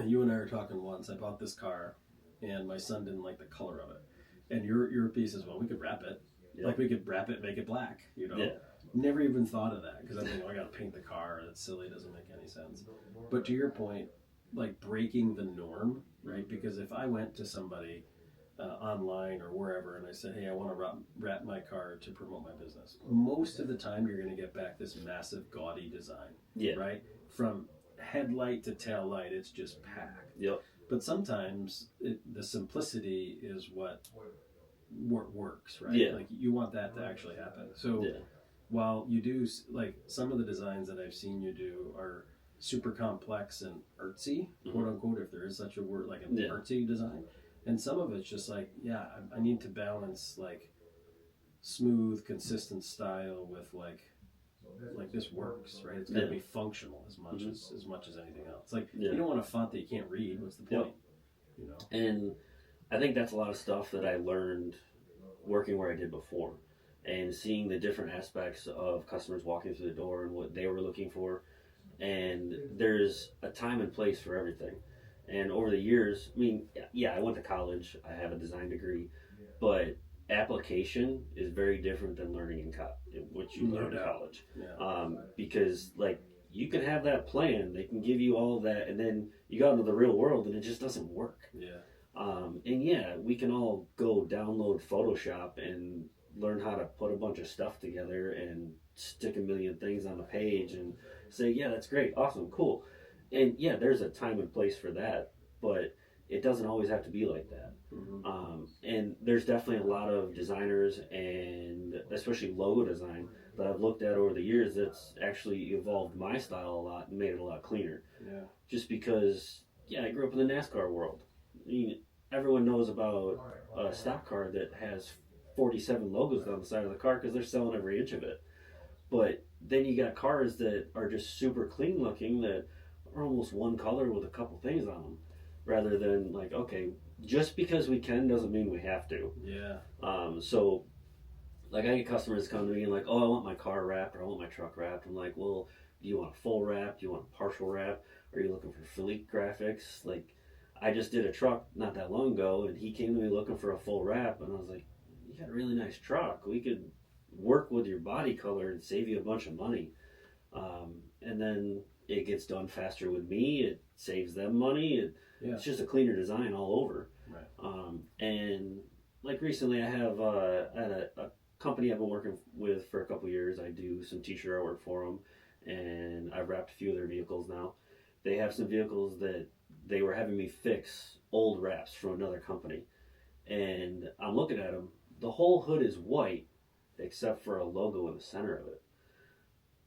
you and I were talking once, I bought this car, and my son didn't like the color of it. And your piece as well. We could wrap it, like we could wrap it, make it black. Never even thought of that because I think, I got to paint the car. That's silly. Doesn't make any sense. But to your point, like breaking the norm, right? Because if I went to somebody online or wherever, and I said, hey, I want to wrap my car to promote my business, most of the time you're going to get back this massive gaudy design, right? From headlight to tail light, it's just packed. But sometimes the simplicity is what works, right? Like you want that to actually happen. So while you do, like some of the designs that I've seen you do are super complex and artsy, quote unquote, if there is such a word, like an artsy design. And some of it's just like, I need to balance like smooth, consistent style with like this works, right? It's got to be functional as much as anything else. Like you don't want a font that you can't read. What's the point? And I think that's a lot of stuff that I learned working where I did before, and seeing the different aspects of customers walking through the door and what they were looking for. And there's a time and place for everything. And over the years, I mean, I went to college. I have a design degree, but application is very different than learning in what you learn in college. Because like you can have that plan, they can give you all of that, and then you got into the real world and it just doesn't work. And we can all go download Photoshop and learn how to put a bunch of stuff together and stick a million things on a page and say, that's great, awesome, cool. And there's a time and place for that, but it doesn't always have to be like that. And there's definitely a lot of designers, and especially logo design, that I've looked at over the years that's actually evolved my style a lot and made it a lot cleaner. Just because, I grew up in the NASCAR world. I mean, everyone knows about a stock car that has 47 logos down the side of the car because they're selling every inch of it. But then you got cars that are just super clean looking that are almost one color with a couple things on them, rather than like, okay, just because we can doesn't mean we have to. Yeah. So like I get customers come to me and like, oh, I want my car wrapped or I want my truck wrapped. I'm like, well, do you want a full wrap? Do you want a partial wrap? Are you looking for fleet graphics? Like, I just did a truck not that long ago, and he came to me looking for a full wrap, and I was like, you got a really nice truck. We could work with your body color and save you a bunch of money. And then it gets done faster with me. It saves them money. Yeah. It's just a cleaner design all over. Right. And like recently, I have at a company I've been working with for a couple years. I do some t-shirt artwork for them, and I've wrapped a few of their vehicles now. They have some vehicles that they were having me fix old wraps from another company, and I'm looking at them. The whole hood is white, except for a logo in the center of it.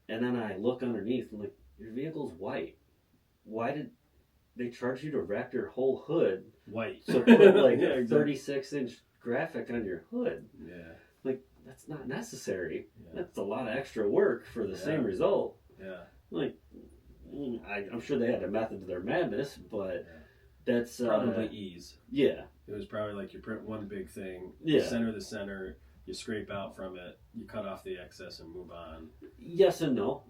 And then I look underneath, and like, your vehicle's white. Why did they charge you to wrap your whole hood? White. So put like Yeah, a exactly. 36-inch graphic on your hood. Yeah. Like, that's not necessary. Yeah. That's a lot of extra work for the same result. Yeah. Like, I'm sure they had a method to their madness, but that's Probably ease. yeah, It was probably like you print one big thing, Yeah. center the center, you scrape out from it, you cut off the excess and move on. yes and no.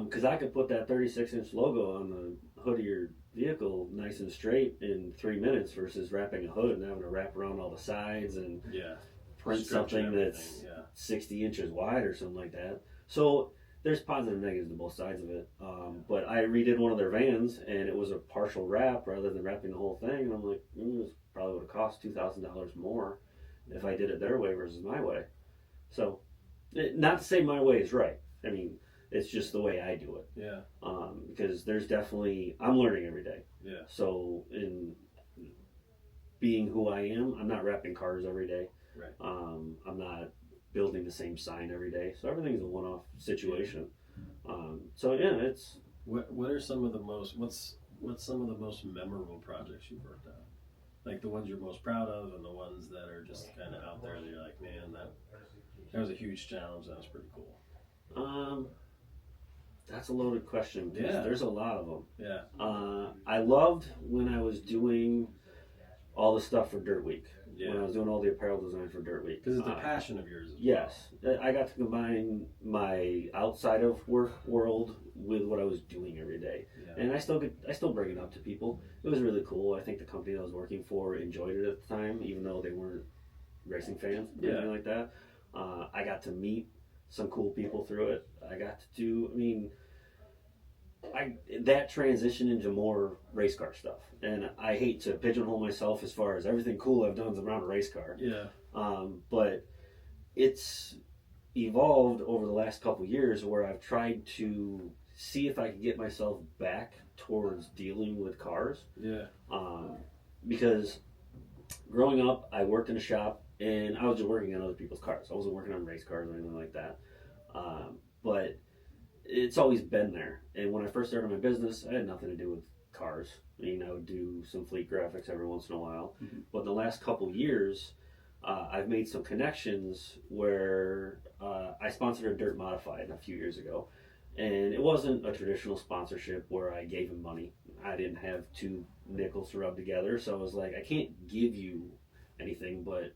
Because I could put that 36-inch logo on the hood of your vehicle nice and straight in 3 minutes versus wrapping a hood and having to wrap around all the sides and Yeah. print Stretching something that's everything, yeah. 60 inches wide or something like that. So there's positive and negatives to both sides of it. But I redid one of their vans, and it was a partial wrap rather than wrapping the whole thing. And I'm like, this probably would have cost $2,000 more if I did it their way versus my way. So, not to say my way is right. I mean, it's just the way I do it. Yeah. Because there's definitely, I'm learning every day. Yeah. So in being who I am, I'm not wrapping cars every day. Right. I'm not building the same sign every day. So everything's a one-off situation. So yeah, it's What are some of the most what's some of the most memorable projects you've worked on? Like the ones you're most proud of, and the ones that are just kind of out there that you're like, man, that was a huge challenge. That was pretty cool. that's a loaded question because Yeah. there's a lot of them. Yeah. I loved when I was doing all the stuff for Dirt Week. Yeah. When I was doing all the apparel design for Dirt Week. Because it's a passion of yours. As Yes, I got to combine my outside of work world with what I was doing every day, well. and I still bring it up to people. It was really cool. I think the company I was working for enjoyed it at the time, even though they weren't racing fans or anything like that. I got to meet some cool people through it. I got to do. I mean, that transitioned into more race car stuff, and I hate to pigeonhole myself as far as everything cool I've done is around a race car. Yeah. But it's evolved over the last couple years where I've tried to see if I could get myself back towards dealing with cars. Yeah. Because growing up, I worked in a shop and I was just working on other people's cars. I wasn't working on race cars or anything like that. But it's always been there. And when I first started my business, I had nothing to do with cars. I mean, I would do some fleet graphics every once in a while. Mhm. But in the last couple years, I've made some connections where I sponsored a Dirt Modified a few years ago. And it wasn't a traditional sponsorship where I gave him money. I didn't have two nickels to rub together. So I was like, I can't give you anything, but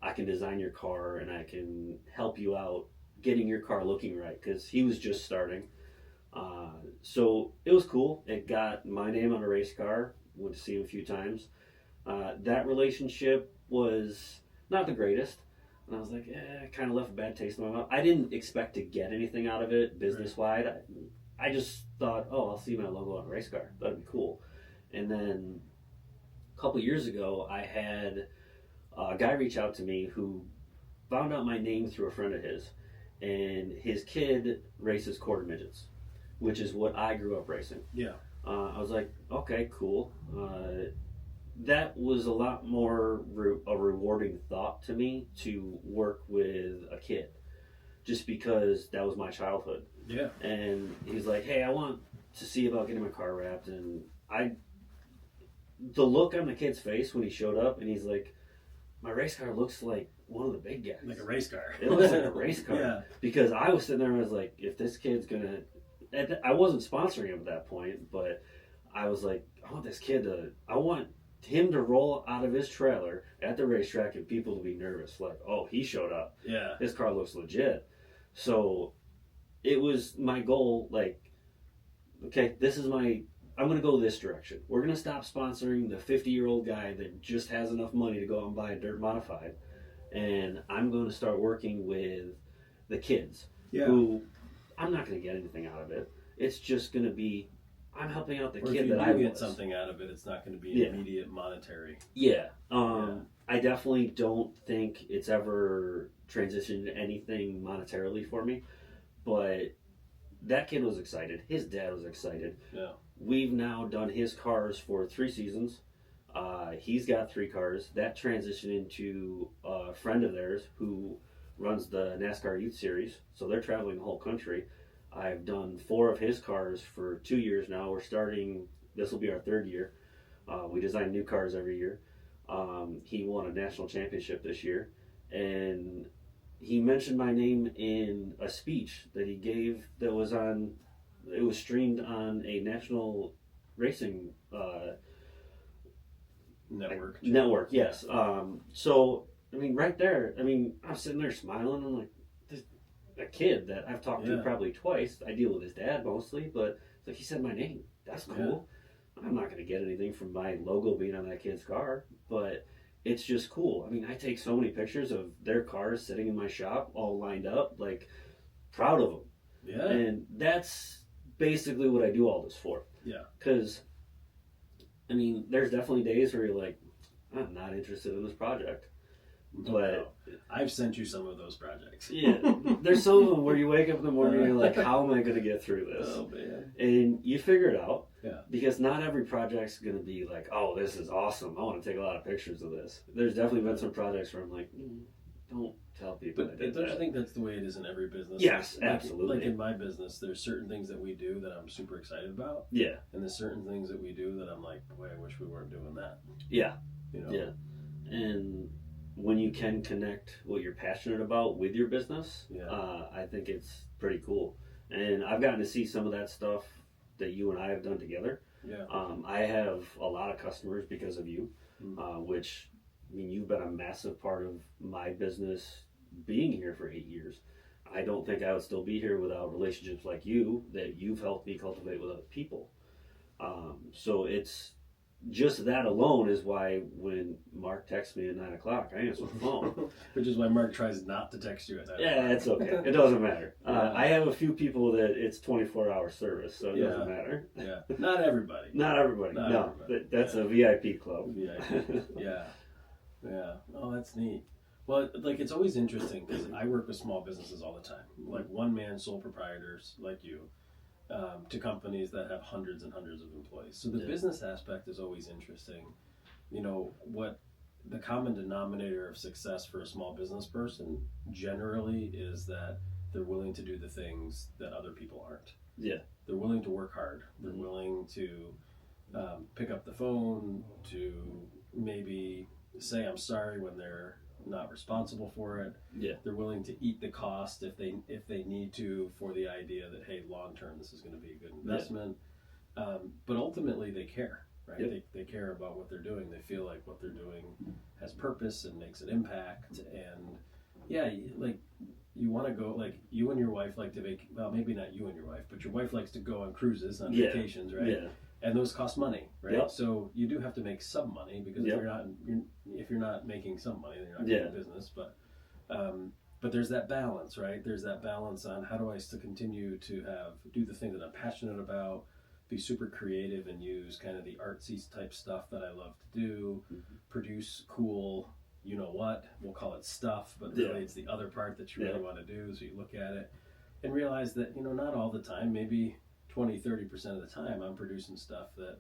I can design your car and I can help you out getting your car looking right. Because he was just starting. So it was cool. It got my name on a race car. Went to see him a few times. That relationship was not the greatest. And I was like, kind of left a bad taste in my mouth. I didn't expect to get anything out of it business-wide. I just thought, oh, I'll see my logo on a race car. That'd be cool. And then a couple years ago, I had a guy reach out to me who found out my name through a friend of his. And his kid races quarter midgets, which is what I grew up racing. Yeah. I was like, okay, cool. That was a lot more a rewarding thought to me to work with a kid, just because that was my childhood. Yeah. And he's like, hey, I want to see about getting my car wrapped. And the look on the kid's face when he showed up and he's like, my race car looks like one of the big guys. Like a race car. It looks like a race car. Yeah. Because I was sitting there and I was like, if this kid's gonna, I wasn't sponsoring him at that point, but I was like, I want him to roll out of his trailer at the racetrack and people to be nervous. Like, oh, he showed up. Yeah. His car looks legit. So it was my goal, like, okay, I'm going to go this direction. We're going to stop sponsoring the 50-year-old guy that just has enough money to go out and buy a dirt modified. And I'm going to start working with the kids who I'm not going to get anything out of it. It's just going to be, I'm helping out the Or kid if you that do I get was. something out of it, it's not going to be immediate monetary. Yeah. I definitely don't think it's ever transitioned to anything monetarily for me. But that kid was excited. His dad was excited. Yeah. We've now done his cars for 3 seasons. He's got 3 cars. That transitioned into a friend of theirs who runs the NASCAR Youth Series. So they're traveling the whole country. I've done 4 of his cars for 2 years now. This will be our 3rd year. We design new cars every year. He won a national championship this year. And he mentioned my name in a speech that he gave that was streamed on a national racing network, yes. So, I mean, right there, I mean, I'm sitting there smiling. I'm like, a kid that I've talked to probably twice. I deal with his dad mostly, but it's like, he said my name. That's cool. Yeah. I'm not going to get anything from my logo being on that kid's car, but it's just cool. I mean, I take so many pictures of their cars sitting in my shop, all lined up, like, proud of them. Yeah. And that's basically what I do all this for. Yeah. Because, I mean, there's definitely days where you're like, I'm not interested in this project. But I've sent you some of those projects. Yeah. There's some of them where you wake up in the morning and you're like, how am I going to get through this? Oh, man. And you figure it out. Yeah. Because not every project's going to be like, oh, this is awesome. I want to take a lot of pictures of this. There's definitely been some projects where I'm like, don't tell people. But don't you think that's the way it is in every business? Yes, like, absolutely. Like in my business, there's certain things that we do that I'm super excited about. Yeah. And there's certain things that we do that I'm like, boy, I wish we weren't doing that. Yeah. You know? Yeah. And when you can connect what you're passionate about with your business, I think it's pretty cool. And I've gotten to see some of that stuff that you and I have done together. Yeah. I have a lot of customers because of you, which, I mean, you've been a massive part of my business being here for 8 years. I don't think I would still be here without relationships like you that you've helped me cultivate with other people. So it's just that alone is why when Mark texts me at 9 o'clock, I answer the phone. Which is why Mark tries not to text you at 9 o'clock. Yeah, it's okay. It doesn't matter. I have a few people that it's 24-hour service, so it doesn't matter. Yeah. Not everybody. Not everybody. No. That's a VIP club. VIP. Yeah. Yeah. Oh, that's neat. Well, like, it's always interesting because I work with small businesses all the time, like one-man sole proprietors like you, to companies that have hundreds and hundreds of employees. So the business aspect is always interesting. You know, what the common denominator of success for a small business person generally is that they're willing to do the things that other people aren't. Yeah. They're willing to work hard. They're willing to pick up the phone, to maybe say I'm sorry when they're not responsible for it. Yeah. They're willing to eat the cost if they need to, for the idea that, hey, long term this is going to be a good investment. But ultimately they care, right? Yep. They care about what they're doing. They feel like what they're doing has purpose and makes an impact. And like, you want to go, like, you and your wife like to well, maybe not you and your wife, but your wife likes to go on cruises, on vacations, right? Yeah. And those cost money, right? Yep. So you do have to make some money, because if you're not making some money, then you're not getting business. But there's that balance, right? There's that balance on how do I still continue to do the thing that I'm passionate about, be super creative and use kind of the artsy type stuff that I love to do, produce cool, you know what, we'll call it stuff, but really it's the other part that you really want to do. So you look at it and realize that, not all the time, maybe 20-30% of the time I'm producing stuff that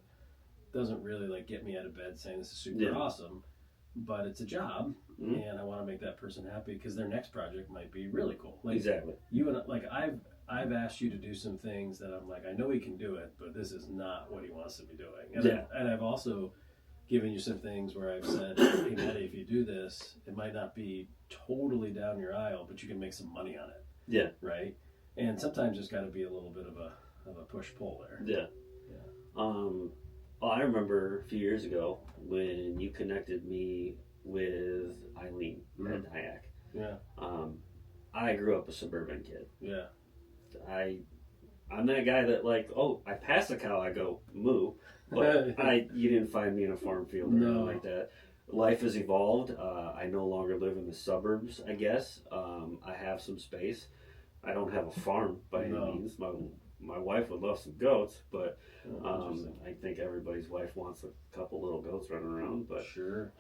doesn't really like get me out of bed saying this is super awesome, but it's a job, and I want to make that person happy because their next project might be really cool. Like, exactly. You and like I've asked you to do some things that I'm like, I know he can do it, but this is not what he wants to be doing. And I've also given you some things where I've said, hey, Maddie, if you do this, it might not be totally down your aisle, but you can make some money on it. Yeah. Right? And sometimes there's got to be a little bit of a push-pull there. Yeah. Well, I remember a few years ago when you connected me with Eileen at Nyack. Yeah. I grew up a suburban kid. Yeah. I'm that guy that like, oh, I pass a cow, I go moo, but you didn't find me in a farm field or anything like that. Life has evolved. I no longer live in the suburbs, I guess. I have some space. I don't have a farm by any means. My wife would love some goats, but I think everybody's wife wants a couple little goats running around. But sure.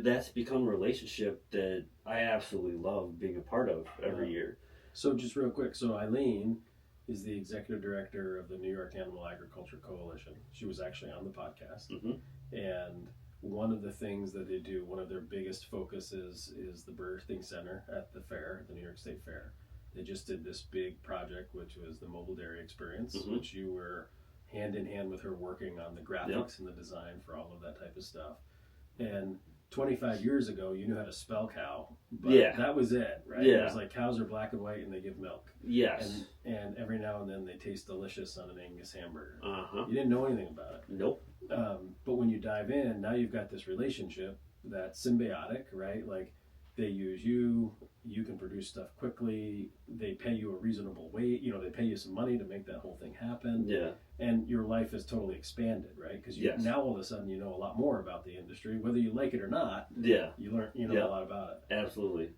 That's become a relationship that I absolutely love being a part of every year. So just real quick, so Eileen is the executive director of the New York Animal Agriculture Coalition. She was actually on the podcast. And one of the things that they do, one of their biggest focuses is the birthing center at the fair, the New York State Fair. They just did this big project, which was the mobile dairy experience, which you were hand in hand with her working on the graphics and the design for all of that type of stuff. And 25 years ago, you knew how to spell cow, but that was it, right? Yeah. It was like cows are black and white and they give milk. Yes. And every now and then they taste delicious on an Angus hamburger. Uh-huh. You didn't know anything about it. Nope. But when you dive in, now you've got this relationship that's symbiotic, right? Like they use you, you can produce stuff quickly, they pay you a reasonable wage, they pay you some money to make that whole thing happen. Yeah. And your life is totally expanded, right? Because now all of a sudden you know a lot more about the industry, whether you like it or not. Yeah. You know a lot about it. Absolutely.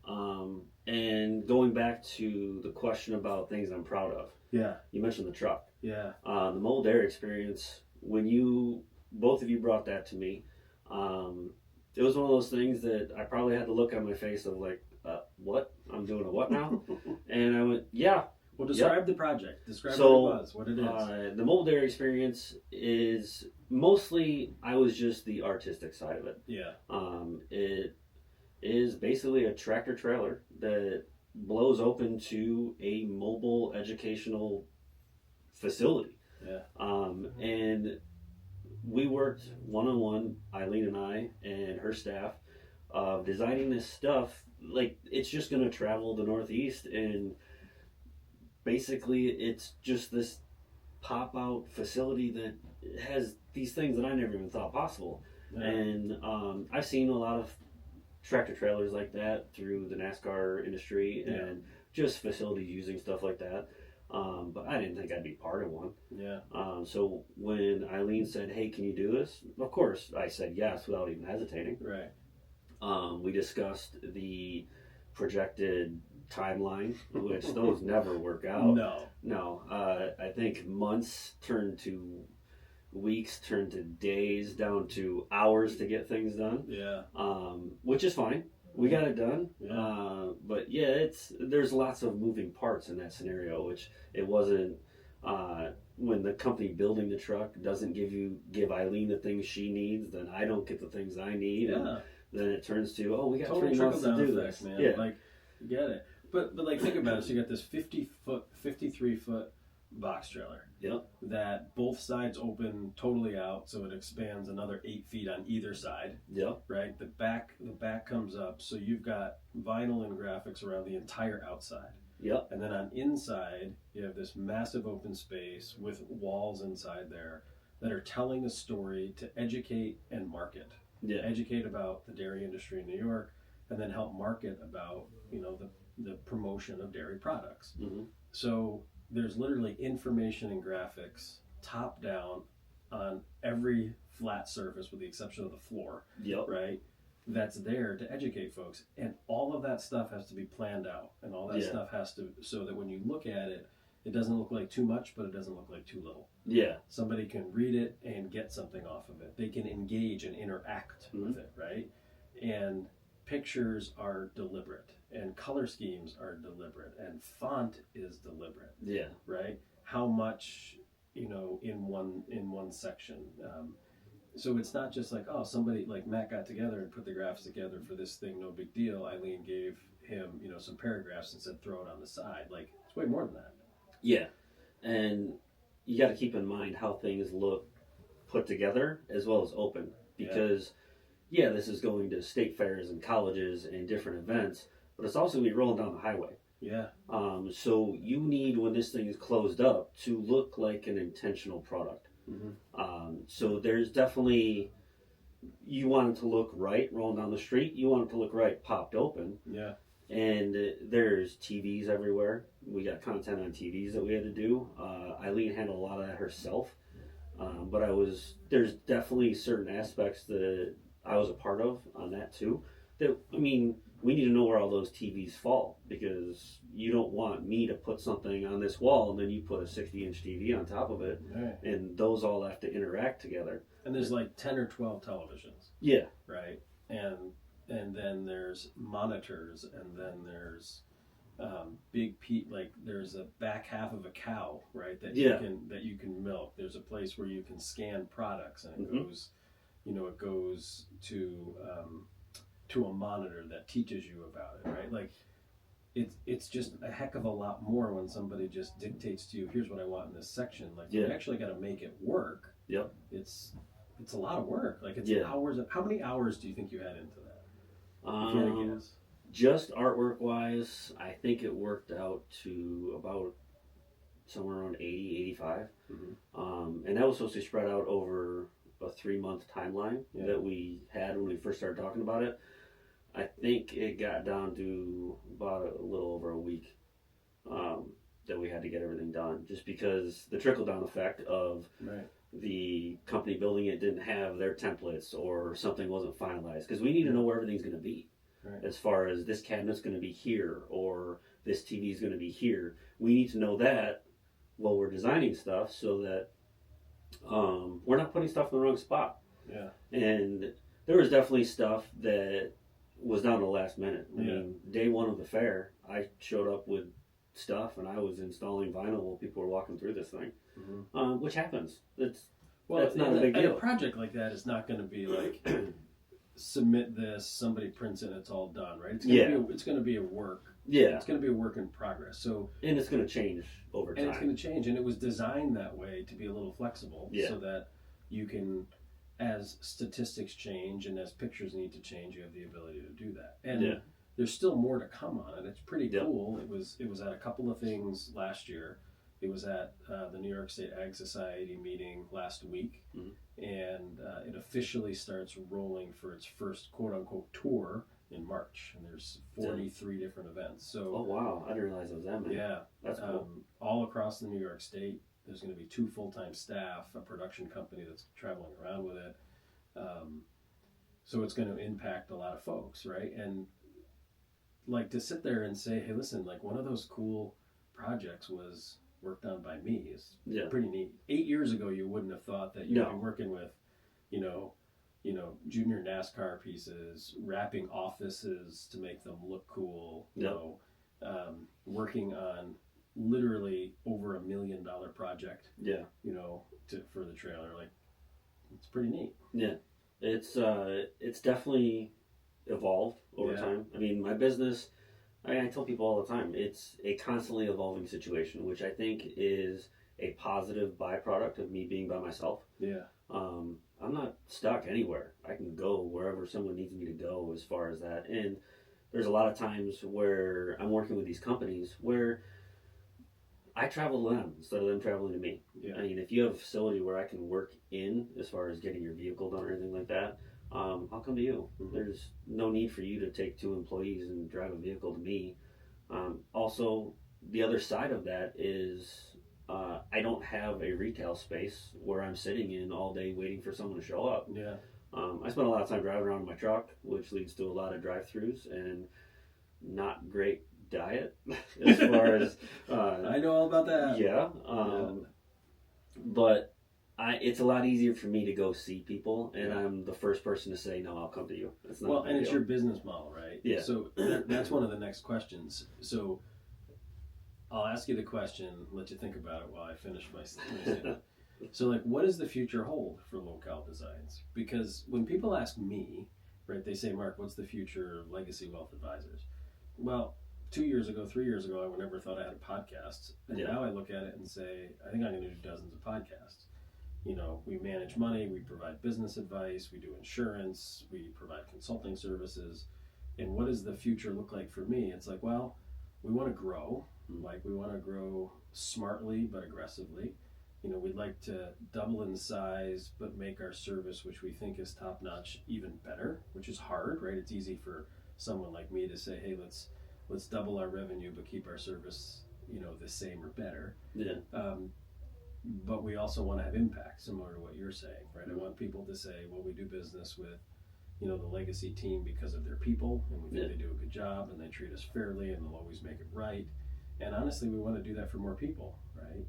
And going back to the question about things I'm proud of. Yeah. You mentioned the truck. Yeah. The mobile dairy experience, when both of you brought that to me, it was one of those things that I probably had the look on my face of like, what? I'm doing a what now? And I went, yeah. Well, describe the project. Describe what it was, what it is. The mobile dairy experience is mostly, I was just the artistic side of it. Yeah. It is basically a tractor trailer that blows open to a mobile educational facility. Yeah. And we worked one-on-one, Eileen and I and her staff, designing this stuff. Like, it's just going to travel the Northeast, and basically it's just this pop-out facility that has these things that I never even thought possible. Yeah. And I've seen a lot of tractor trailers like that through the NASCAR industry and just facilities using stuff like that. But I didn't think I'd be part of one. Yeah. So when Eileen said, hey, can you do this? Of course, I said yes without even hesitating. Right. We discussed the projected timeline, which those never work out. No. I think months turn to weeks, turn to days, down to hours to get things done. Yeah. Which is fine. We got it done. Yeah. But yeah, there's lots of moving parts in that scenario, which it wasn't. When the company building the truck doesn't give Eileen the things she needs, then I don't get the things I need. Yeah. And then it turns to, we got total 3 months to do effect, this. Man. Yeah. Like, you get it. But like, think about it. So you got this 53-foot box trailer. Yep. That both sides open totally out, so it expands another 8 feet on either side. Yep. Right. The back comes up, so you've got vinyl and graphics around the entire outside. Yep. And then on inside, you have this massive open space with walls inside there that are telling a story to educate and market. Yeah. Educate about the dairy industry in New York, and then help market about the promotion of dairy products. Mm-hmm. So there's literally information and graphics top down on every flat surface with the exception of the floor. Yep. Right? That's there to educate folks. And all of that stuff has to be planned out. And all that stuff has to, so that when you look at it, it doesn't look like too much, but it doesn't look like too little. Yeah. Somebody can read it and get something off of it. They can engage and interact with it, right? And pictures are deliberate, and color schemes are deliberate, and font is deliberate. Yeah. Right? How much, in one section. So it's not just like, somebody like Matt got together and put the graphs together for this thing, no big deal. Eileen gave him, some paragraphs and said throw it on the side. Like, it's way more than that. Yeah. And you got to keep in mind how things look put together as well as open, because this is going to state fairs and colleges and different events, but it's also going to be rolling down the highway. Yeah. So you need, when this thing is closed up, to look like an intentional product. So there's definitely, you want it to look right rolling down the street. You want it to look right popped open. Yeah. And there's TVs everywhere. We got content on TVs that we had to do. Eileen handled a lot of that herself. But there's definitely certain aspects that I was a part of on that too. That, I mean, we need to know where all those TVs fall, because you don't want me to put something on this wall and then you put a 60-inch TV on top of it, and those all have to interact together. And there's like 10 or 12 televisions. Yeah. Right. And then there's monitors, and then there's there's a back half of a cow, right? That you can milk. There's a place where you can scan products, and it goes to a monitor that teaches you about it, right? Like it's just a heck of a lot more when somebody just dictates to you, here's what I want in this section. Like you actually got to make it work. Yep. It's a lot of work. Like it's hours. How many hours do you think you had into that? If you had to guess. Just artwork wise, I think it worked out to about somewhere around 80, 85. And that was supposed to be spread out over a 3-month timeline that we had when we first started talking about it. I think it got down to about a little over a week that we had to get everything done, just because the trickle down effect of the company building it didn't have their templates, or something wasn't finalized, because we need to know where everything's going to be. As far as this cabinet's going to be here, or this TV is going to be here, we need to know that while we're designing stuff, so that we're not putting stuff in the wrong spot. Yeah. And there was definitely stuff that was down to the last minute. I mean, day one of the fair, I showed up with stuff and I was installing vinyl while people were walking through this thing, which happens. That's not a big deal. A project like that is not going to be like submit this, somebody prints it, it's all done, right? It's going to be a work. Yeah. It's going to be a work in progress. So and it's going to change over time. And it's going to change, and it was designed that way to be a little flexible, so that you can, as statistics change and as pictures need to change, you have the ability to do that. And there's still more to come on it. It's pretty cool. It was at a couple of things last year. It was at the New York State Ag Society meeting last week, and it officially starts rolling for its first quote-unquote tour in March, and there's 43 different events. So, oh wow, I didn't realize it was that many. Yeah, that's cool. All across the New York State. There's going to be 2 full-time staff, a production company that's traveling around with it. So it's going to impact a lot of folks, right? And like to sit there and say, hey, listen, like one of those cool projects was worked on by me is pretty neat. 8 years ago, you wouldn't have thought that you'd be working with, junior NASCAR pieces, wrapping offices to make them look cool, working on literally over $1 million project, for the trailer. Like, it's pretty neat. Yeah. It's definitely evolved over time. I mean, my business, I tell people all the time, it's a constantly evolving situation, which I think is a positive byproduct of me being by myself. Yeah. I'm not stuck anywhere. I can go wherever someone needs me to go as far as that. And there's a lot of times where I'm working with these companies where I travel to them instead of them traveling to me. Yeah. I mean, if you have a facility where I can work in as far as getting your vehicle done or anything like that, I'll come to you. There's no need for you to take 2 employees and drive a vehicle to me. Also, the other side of that is I don't have a retail space where I'm sitting in all day waiting for someone to show up. Yeah. I spend a lot of time driving around in my truck, which leads to a lot of drive-thrus and not great diet as far as I know all about that. But it's a lot easier for me to go see people, and I'm the first person to say no, I'll come to you. It's not and it's your business model, right? Yeah. So that's one of the next questions. So I'll ask you the question, let you think about it while I finish my statement. So, like, what does the future hold for Lo-cal Designs? Because when people ask me, right, they say, Mark, what's the future of Legacy Wealth Advisors? Well, 2 years ago, 3 years ago, I never thought I had a podcast. And now I look at it and say, I think I'm going to do dozens of podcasts. we manage money, we provide business advice, we do insurance, we provide consulting services. And what does the future look like for me? It's like, well, we want to grow. Like, we want to grow smartly but aggressively. We'd like to double in size but make our service, which we think is top notch, even better, which is hard, right? It's easy for someone like me to say, hey, let's double our revenue but keep our service, the same or better. Yeah. But we also want to have impact, similar to what you're saying, right? I want people to say, well, we do business with, the legacy team because of their people, and we think they do a good job, and they treat us fairly, and they'll always make it right. And honestly, we want to do that for more people, right?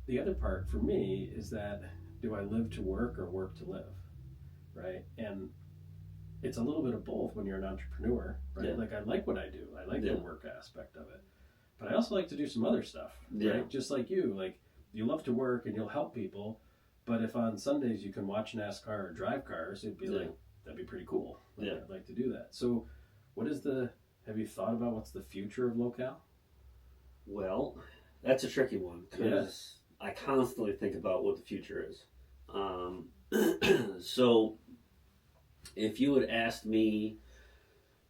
The other part for me is that, do I live to work or work to live, right? And it's a little bit of both when you're an entrepreneur, right? Yeah. Like, I like what I do. I like Yeah. the work aspect of it. But I also like to do some other stuff, Yeah. right? Just like you. Like, you love to work and you'll help people, but if on Sundays you can watch NASCAR or drive cars, it'd be like, that'd be pretty cool. Like, I'd like to do that. So have you thought about what's the future of Lo-cal? Well, that's a tricky one because I constantly think about what the future is. So if you had asked me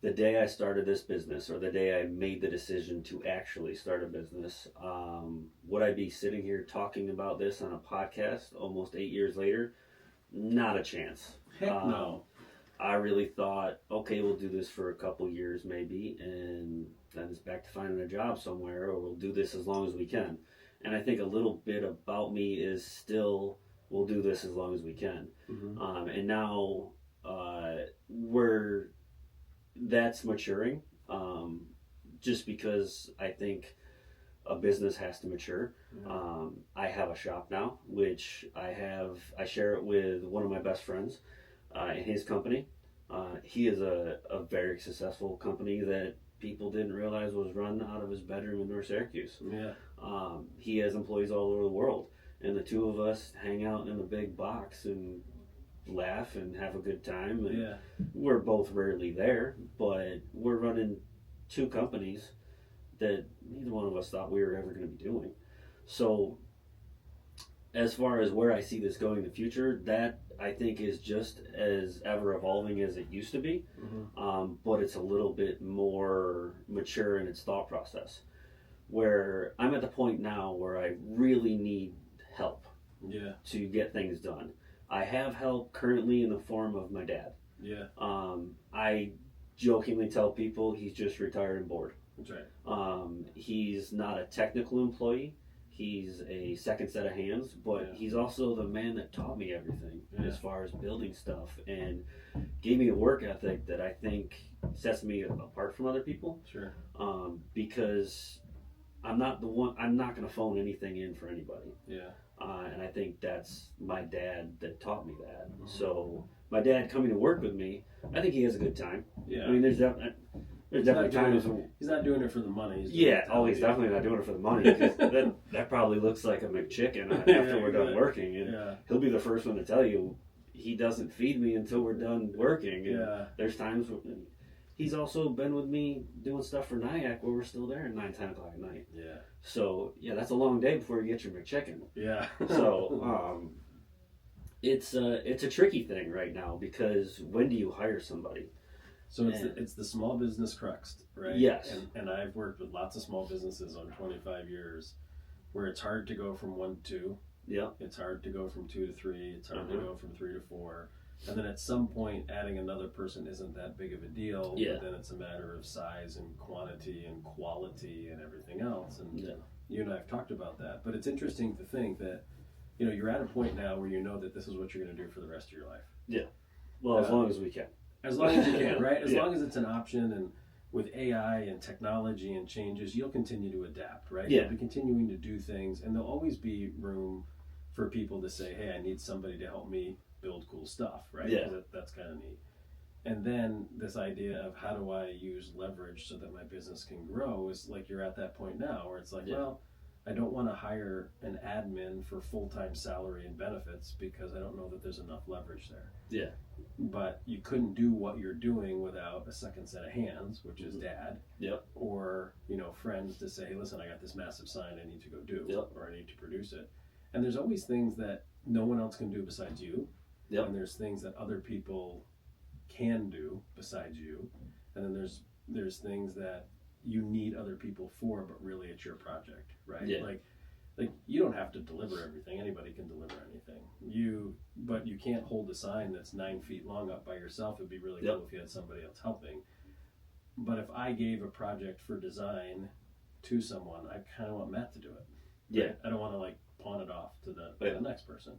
the day I started this business or the day I made the decision to actually start a business, would I be sitting here talking about this on a podcast almost 8 years later? Not a chance. Heck no. I really thought, okay, we'll do this for a couple years maybe, and then it's back to finding a job somewhere, or we'll do this as long as we can. And I think a little bit about me is still, we'll do this as long as we can. Mm-hmm. And now that's maturing, just because I think a business has to mature. Mm-hmm. I have a shop now, which I share it with one of my best friends in his company. He is a very successful company that people didn't realize was run out of his bedroom in North Syracuse. Yeah. He has employees all over the world, and the two of us hang out in a big box and laugh and have a good time. And we're both rarely there, but we're running two companies that neither one of us thought we were ever going to be doing. So as far as where I see this going in the future, that I think is just as ever evolving as it used to be. Mm-hmm. But it's a little bit more mature in its thought process, where I'm at the point now where I really need help to get things done. I have help currently in the form of my dad. I jokingly tell people he's just retired and bored. That's right. He's not a technical employee. He's a second set of hands, but he's also the man that taught me everything as far as building stuff and gave me a work ethic that I think sets me apart from other people. Sure. Because I'm not going to phone anything in for anybody. Yeah. And I think that's my dad that taught me that. Mm-hmm. So my dad coming to work with me, I think he has a good time. Yeah. I mean, there's definitely times he's not doing it for the money. He's definitely not doing it for the money, because that probably looks like a McChicken after we're done working, and he'll be the first one to tell you he doesn't feed me until we're done working. And there's times he's also been with me doing stuff for Nyack where we're still there at 9-10 o'clock at night. Yeah. So that's a long day before you get your McChicken. Yeah. So it's a tricky thing right now, because when do you hire somebody? So it's the small business crux, right? Yes. And I've worked with lots of small businesses over 25 years where it's hard to go from 1 to 2. Yeah. It's hard to go from 2 to 3. It's hard to go from 3 to 4. And then at some point, adding another person isn't that big of a deal. Yeah. But then it's a matter of size and quantity and quality and everything else. And you and I have talked about that. But it's interesting to think that, you're at a point now where you know that this is what you're going to do for the rest of your life. Yeah. Well, as long as we can. As long as you can, right? As long as it's an option, and with AI and technology and changes, you'll continue to adapt, right? Yeah. You'll be continuing to do things, and there'll always be room for people to say, hey, I need somebody to help me build cool stuff, right? Yeah. That's kind of neat. And then this idea of how do I use leverage so that my business can grow is like you're at that point now where it's like, well, I don't want to hire an admin for full-time salary and benefits because I don't know that there's enough leverage there. Yeah. But you couldn't do what you're doing without a second set of hands, which is dad. Yep. Or, friends to say, hey, listen, I got this massive sign I need to go do, Yep. or I need to produce it. And there's always things that no one else can do besides you. Yep. And there's things that other people can do besides you. And then there's things that you need other people for, but really it's your project, right? Yeah. Like you don't have to deliver everything. Anybody can deliver anything. But you can't hold a sign that's 9 feet long up by yourself. It'd be really Yep. cool if you had somebody else helping. But if I gave a project for design to someone, I kind of want Matt to do it. Yeah. Right? I don't want to like pawn it off to the next person.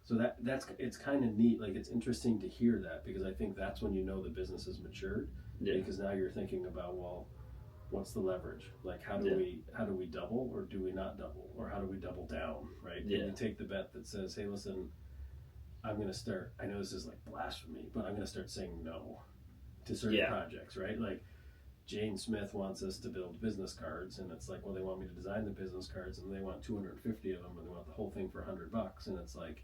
So it's kind of neat. Like it's interesting to hear that, because I think that's when you know the business has matured. Yeah. Because now you're thinking about, well, what's the leverage? Like how do we double, or do we not double, or how do we double down? Right? Yeah. And we take the bet that says, hey, listen, I'm going to start. I know this is like blasphemy, but I'm going to start saying no to certain projects. Right? Like Jane Smith wants us to build business cards, and it's like, well, they want me to design the business cards, and they want 250 of them, and they want the whole thing for $100, and it's like,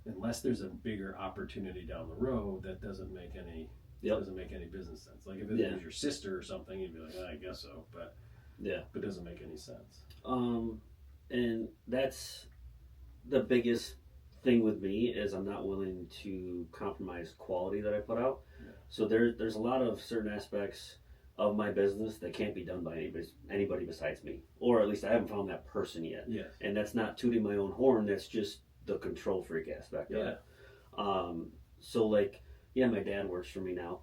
unless there's a bigger opportunity down the road, that doesn't make any business sense. Like if it was your sister or something, you'd be like, I guess so, but it doesn't make any sense. And that's the biggest thing with me, is I'm not willing to compromise quality that I put out. Yeah. So there's a lot of certain aspects of my business that can't be done by anybody besides me, or at least I haven't found that person yet. Yeah. And that's not tooting my own horn. That's just the control freak aspect of it. So like, my dad works for me now.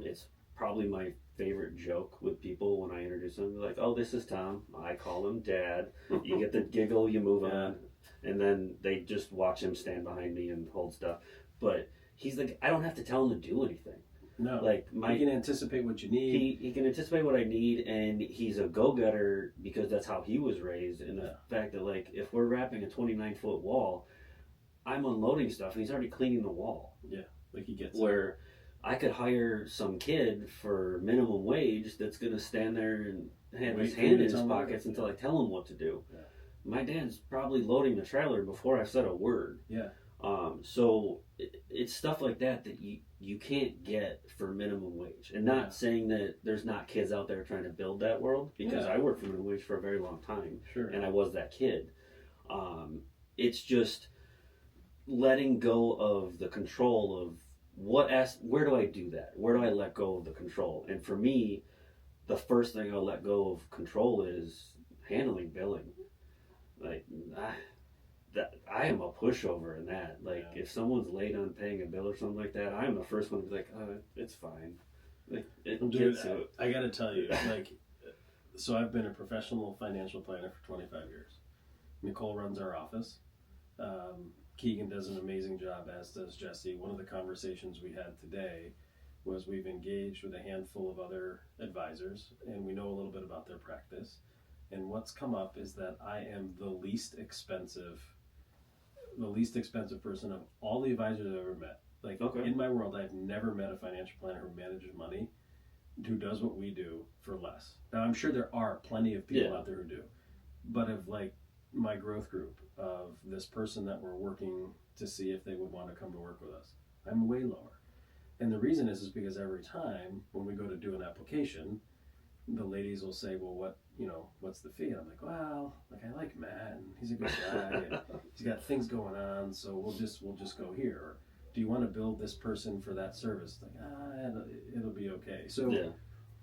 It's probably my favorite joke with people when I introduce them. They're like, oh, this is Tom. I call him Dad. You get the giggle, you move on. And then they just watch him stand behind me and hold stuff. But he's like, I don't have to tell him to do anything. No, like he can anticipate what you need. He can anticipate what I need, and he's a go-getter because that's how he was raised. And the fact that, like, if we're wrapping a 29-foot wall, I'm unloading stuff, and he's already cleaning the wall. Yeah, like he gets where I could hire some kid for minimum wage that's going to stand there and have his hand in his pockets until I tell him what to do. Yeah. My dad's probably loading the trailer before I've said a word. Yeah. So it's stuff like that you can't get for minimum wage. And not saying that there's not kids out there trying to build that world, because I worked for minimum wage for a very long time. Sure. And I was that kid. It's just letting go of the control of where do I do that? Where do I let go of the control? And for me, the first thing I'll let go of control is handling billing. Like, I am a pushover in that. Like, if someone's late on paying a bill or something like that, I'm the first one to be like, it's fine. Like, I gotta tell you, like, so I've been a professional financial planner for 25 years. Nicole runs our office. Keegan does an amazing job, as does Jesse. One of the conversations we had today was we've engaged with a handful of other advisors, and we know a little bit about their practice. And what's come up is that I am the least expensive person of all the advisors I've ever met. Like, in my world, I've never met a financial planner who manages money, who does what we do for less. Now, I'm sure there are plenty of people out there who do, but of like my growth group, of this person that we're working to see if they would want to come to work with us, I'm way lower. And the reason is because every time when we go to do an application, the ladies will say, well, what's the fee? And I'm like, well, like, I like Matt, and he's a good guy, and he's got things going on, so we'll just go here. Or, do you want to build this person for that service? Like, it'll be okay. So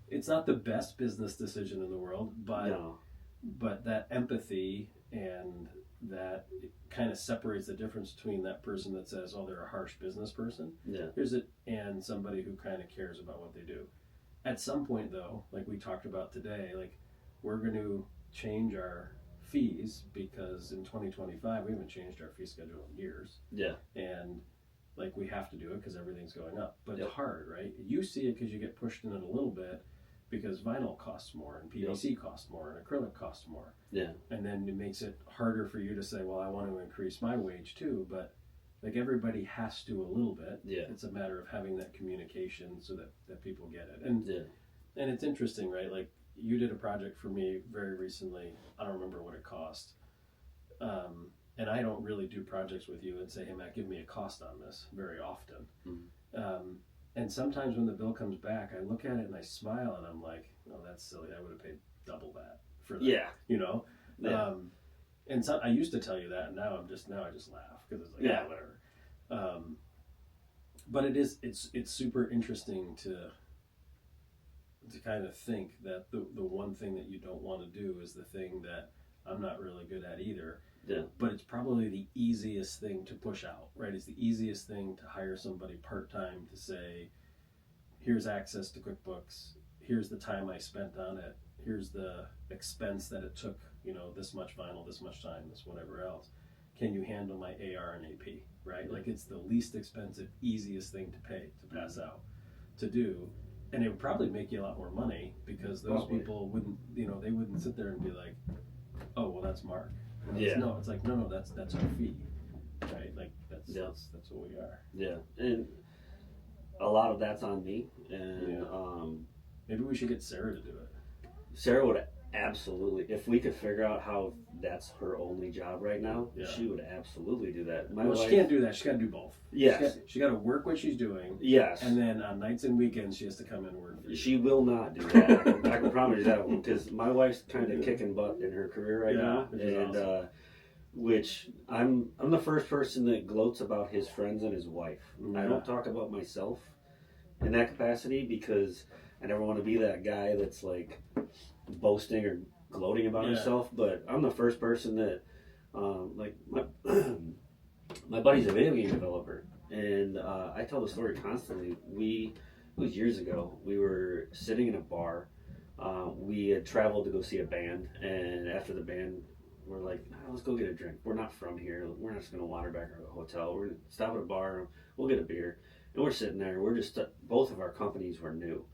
it's not the best business decision in the world, but that empathy, and that kind of separates the difference between that person that says, oh, they're a harsh business person, and somebody who kind of cares about what they do. At some point, though, like we talked about today, like, we're going to change our fees, because in 2025 we haven't changed our fee schedule in years. Yeah. And like, we have to do it because everything's going up. But it's hard, right? You see it because you get pushed in it a little bit, because vinyl costs more, and PVC costs more, and acrylic costs more. Yeah. And then it makes it harder for you to say, well, I want to increase my wage too, but like, everybody has to a little bit. Yeah. It's a matter of having that communication so that people get it. And and it's interesting, right? Like, you did a project for me very recently. I don't remember what it cost. And I don't really do projects with you and say, hey, Matt, give me a cost on this very often. Mm-hmm. And sometimes when the bill comes back, I look at it and I smile, and I'm like, oh, that's silly. I would have paid double that for that. Yeah. And so I used to tell you that, and now I just laugh because it's like, yeah, whatever. But it's super interesting to kind of think that the one thing that you don't want to do is the thing that I'm not really good at either. Yeah. But it's probably the easiest thing to push out, right? It's the easiest thing to hire somebody part-time to say, here's access to QuickBooks, here's the time I spent on it, here's the expense that it took, this much vinyl, this much time, this whatever else. Can you handle my AR and AP, right? Like it's the least expensive, easiest thing to pay, to pass out, to do. And it would probably make you a lot more money because those people wouldn't, they wouldn't sit there and be like, oh, well, that's Mark. No, it's like, no, that's our fee, right? Like that's what we are. Yeah, and a lot of that's on me. And maybe we should get Sarah to do it. Sarah would absolutely, if we could figure out how that's her only job right now, she would absolutely do that. My wife, she can't do that. She's got to do both. Yes. She got to work what she's doing. Yes. And then on nights and weekends, she has to come in and work for you. She will not do that. I can promise you that one, because my wife's kind of kicking butt in her career right now, and awesome. Which I'm the first person that gloats about his friends and his wife. Yeah. I don't talk about myself in that capacity because I never want to be that guy that's like boasting or gloating about himself. But I'm the first person that, like my buddy's a video game developer, and I tell the story constantly. It was years ago. We were sitting in a bar. We had traveled to go see a band, and after the band, we're like, let's go get a drink. We're not from here. We're not just going to wander back to a hotel. We're going to stop at a bar. We'll get a beer. And we're sitting there. We're just, both of our companies were new.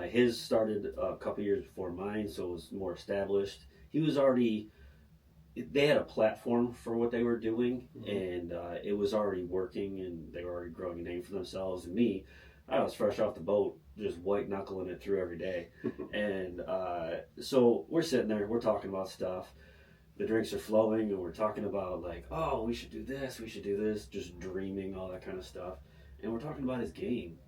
His started a couple years before mine, so it was more established. He was already, they had a platform for what they were doing, and it was already working, and they were already growing a name for themselves. And me, I was fresh off the boat, just white knuckling it through every day. And so we're sitting there, we're talking about stuff. The drinks are flowing, and we're talking about like, oh, we should do this, just dreaming, all that kind of stuff. And we're talking about his game.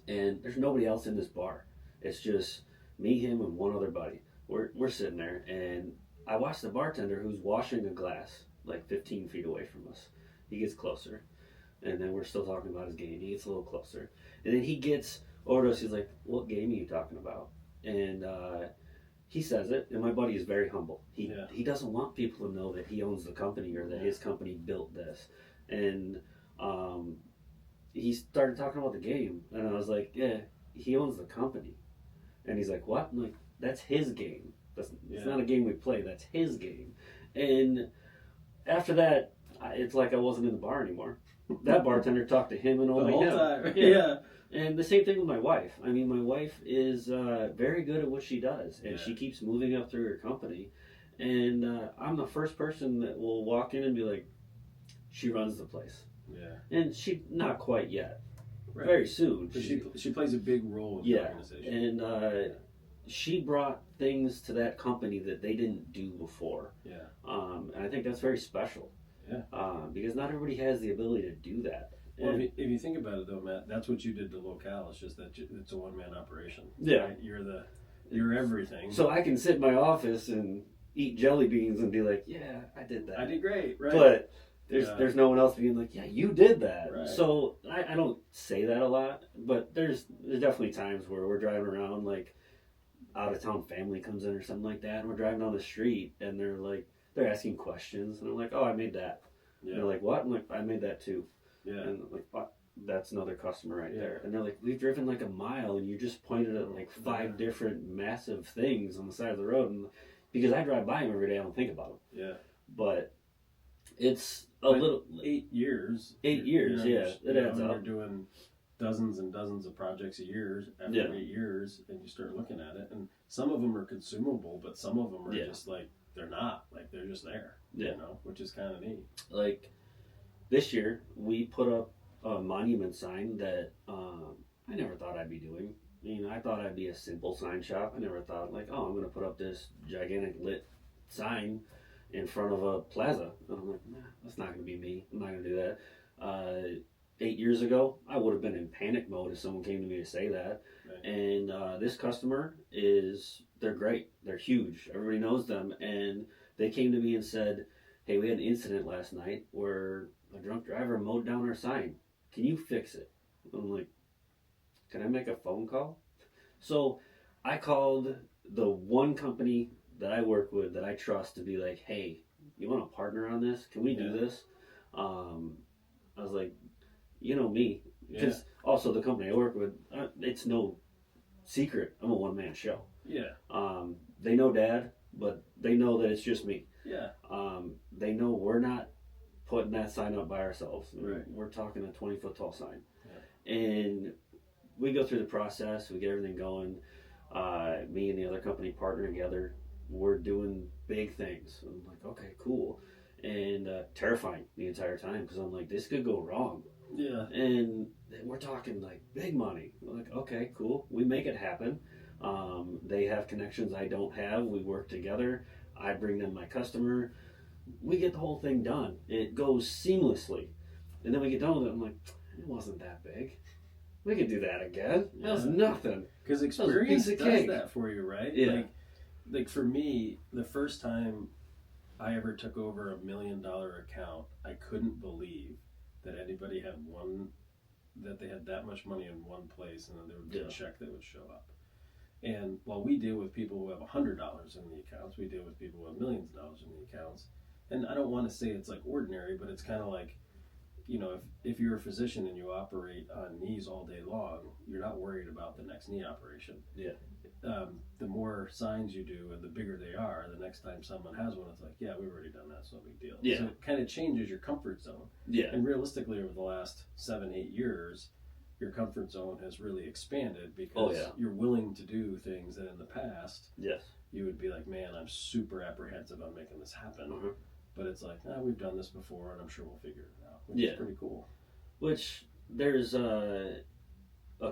And there's nobody else in this bar. It's just me, him, and one other buddy. We're sitting there, and I watch the bartender who's washing a glass like 15 feet away from us. He gets closer, and then we're still talking about his game. He gets a little closer, and then he gets over to us. He's like, "What game are you talking about?" And he says it, and my buddy is very humble. He doesn't want people to know that he owns the company or that his company built this. And he started talking about the game, and I was like, yeah, he owns the company. And he's like, what? I'm like, that's his game. It's not a game we play. That's his game. And after that, it's like I wasn't in the bar anymore. That bartender talked to him and only the whole him. time. Yeah. And the same thing with my wife. I mean, my wife is very good at what she does, and she keeps moving up through her company. And I'm the first person that will walk in and be like, she runs the place. Yeah. And she, not quite yet. Right. Very soon. But she plays a big role in the organization. And she brought things to that company that they didn't do before. Yeah. And I think that's very special. Yeah. Because not everybody has the ability to do that. Well, if you think about it, though, Matt, that's what you did to Lo-cal. It's just that it's a one-man operation. Yeah, right? You're everything. So I can sit in my office and eat jelly beans and be like, "Yeah, I did that. I did great." Right. But there's no one else being like, "Yeah, you did that." Right. So I don't say that a lot, but there's definitely times where we're driving around, like out of town family comes in or something like that, and we're driving down the street and they're asking questions, and I'm like, "Oh, I made that." Yeah. And they're like, "What?" I'm like, "I made that too." Yeah. And I'm like, oh, that's another customer right there. And they're like, we've driven like a mile and you just pointed at like 5 different massive things on the side of the road. And because I drive by them every day, I don't think about them. Yeah. But it's little 8 years. 8 years, it adds up. You're doing dozens and dozens of projects a year after 8 years, and you start looking at it. And some of them are consumable, but some of them are just like, they're not. Like, they're just there. Yeah. Which is kind of neat. Like, this year, we put up a monument sign that I never thought I'd be doing. I thought I'd be a simple sign shop. I never thought, like, I'm going to put up this gigantic lit sign in front of a plaza. And I'm like, nah, that's not going to be me. I'm not going to do that. 8 years ago, I would have been in panic mode if someone came to me to say that. Right. And this customer they're great. They're huge. Everybody knows them. And They came to me and said, hey, we had an incident last night where a drunk driver mowed down our sign. Can you fix it? I'm like, can I make a phone call? So I called the one company that I work with that I trust to be like, hey, you want to partner on this? Can we do this? I was like, you know me. Because also the company I work with, it's no secret. I'm a one-man show. Yeah. They know Dad, but they know that it's just me. Yeah. They know we're not putting that sign up by ourselves. Right. We're talking a 20-foot tall sign. Yeah. And we go through the process. We get everything going. Me and the other company partner together. We're doing big things. I'm like, okay, cool. And terrifying the entire time because I'm like, this could go wrong. Yeah. And we're talking like big money. We're like, okay, cool. We make it happen. They have connections I don't have. We work together. I bring them my customer. We get the whole thing done. It goes seamlessly. And then we get done with it. I'm like, it wasn't that big. We could do that again. That was nothing. Because experience piece of does cake. that for you, right? Yeah. Like for me, the first time I ever took over $1 million account, I couldn't believe that anybody had that they had that much money in one place, and then there would be a check that would show up. And while we deal with people who have $100 in the accounts, we deal with people who have millions of dollars in the accounts. And I don't want to say it's like ordinary, but it's kind of like, you know, if you're a physician and you operate on knees all day long, you're not worried about the next knee operation. Yeah. The more signs you do and the bigger they are, the next time someone has one, it's like, yeah, we've already done that, it's no big deal. Yeah. So it kind of changes your comfort zone. Yeah. And realistically, over the last 7-8 years, your comfort zone has really expanded because you're willing to do things that in the past you would be like, man, I'm super apprehensive on making this happen. Mm-hmm. But it's like, we've done this before and I'm sure we'll figure it out, which is pretty cool. Which there's a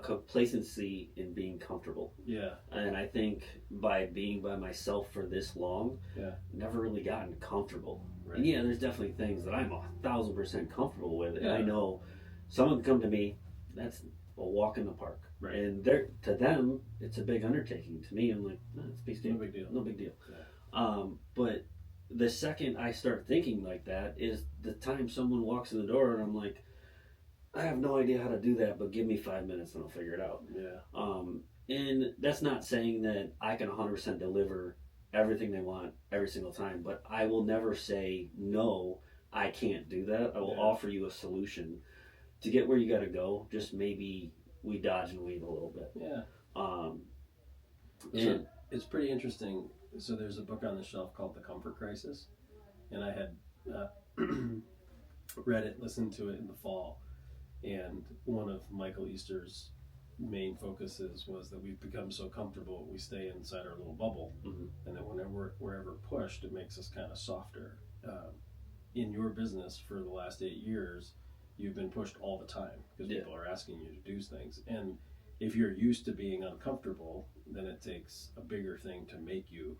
complacency in being comfortable. Yeah. And I think by being by myself for this long, never really gotten comfortable. Right. And there's definitely things that I'm 1,000% comfortable with. And I know someone come to me, that's a walk in the park. Right. And to them, it's a big undertaking. To me, I'm like, no, it's a big deal. No big deal. No big deal. Yeah. But the second I start thinking like that is the time someone walks in the door and I'm like, I have no idea how to do that, but give me 5 minutes and I'll figure it out. Yeah. And that's not saying that I can 100% deliver everything they want every single time, but I will never say, no, I can't do that. I will offer you a solution to get where you got to go. Just maybe we dodge and weave a little bit. Yeah. And So it's pretty interesting. So there's a book on the shelf called The Comfort Crisis, and I had read it, listened to it in the fall, and one of Michael Easter's main focuses was that we've become so comfortable we stay inside our little bubble, and that whenever we're ever pushed, it makes us kind of softer. In your business for the last 8 years, you've been pushed all the time because people are asking you to do things, and if you're used to being uncomfortable, then it takes a bigger thing to make you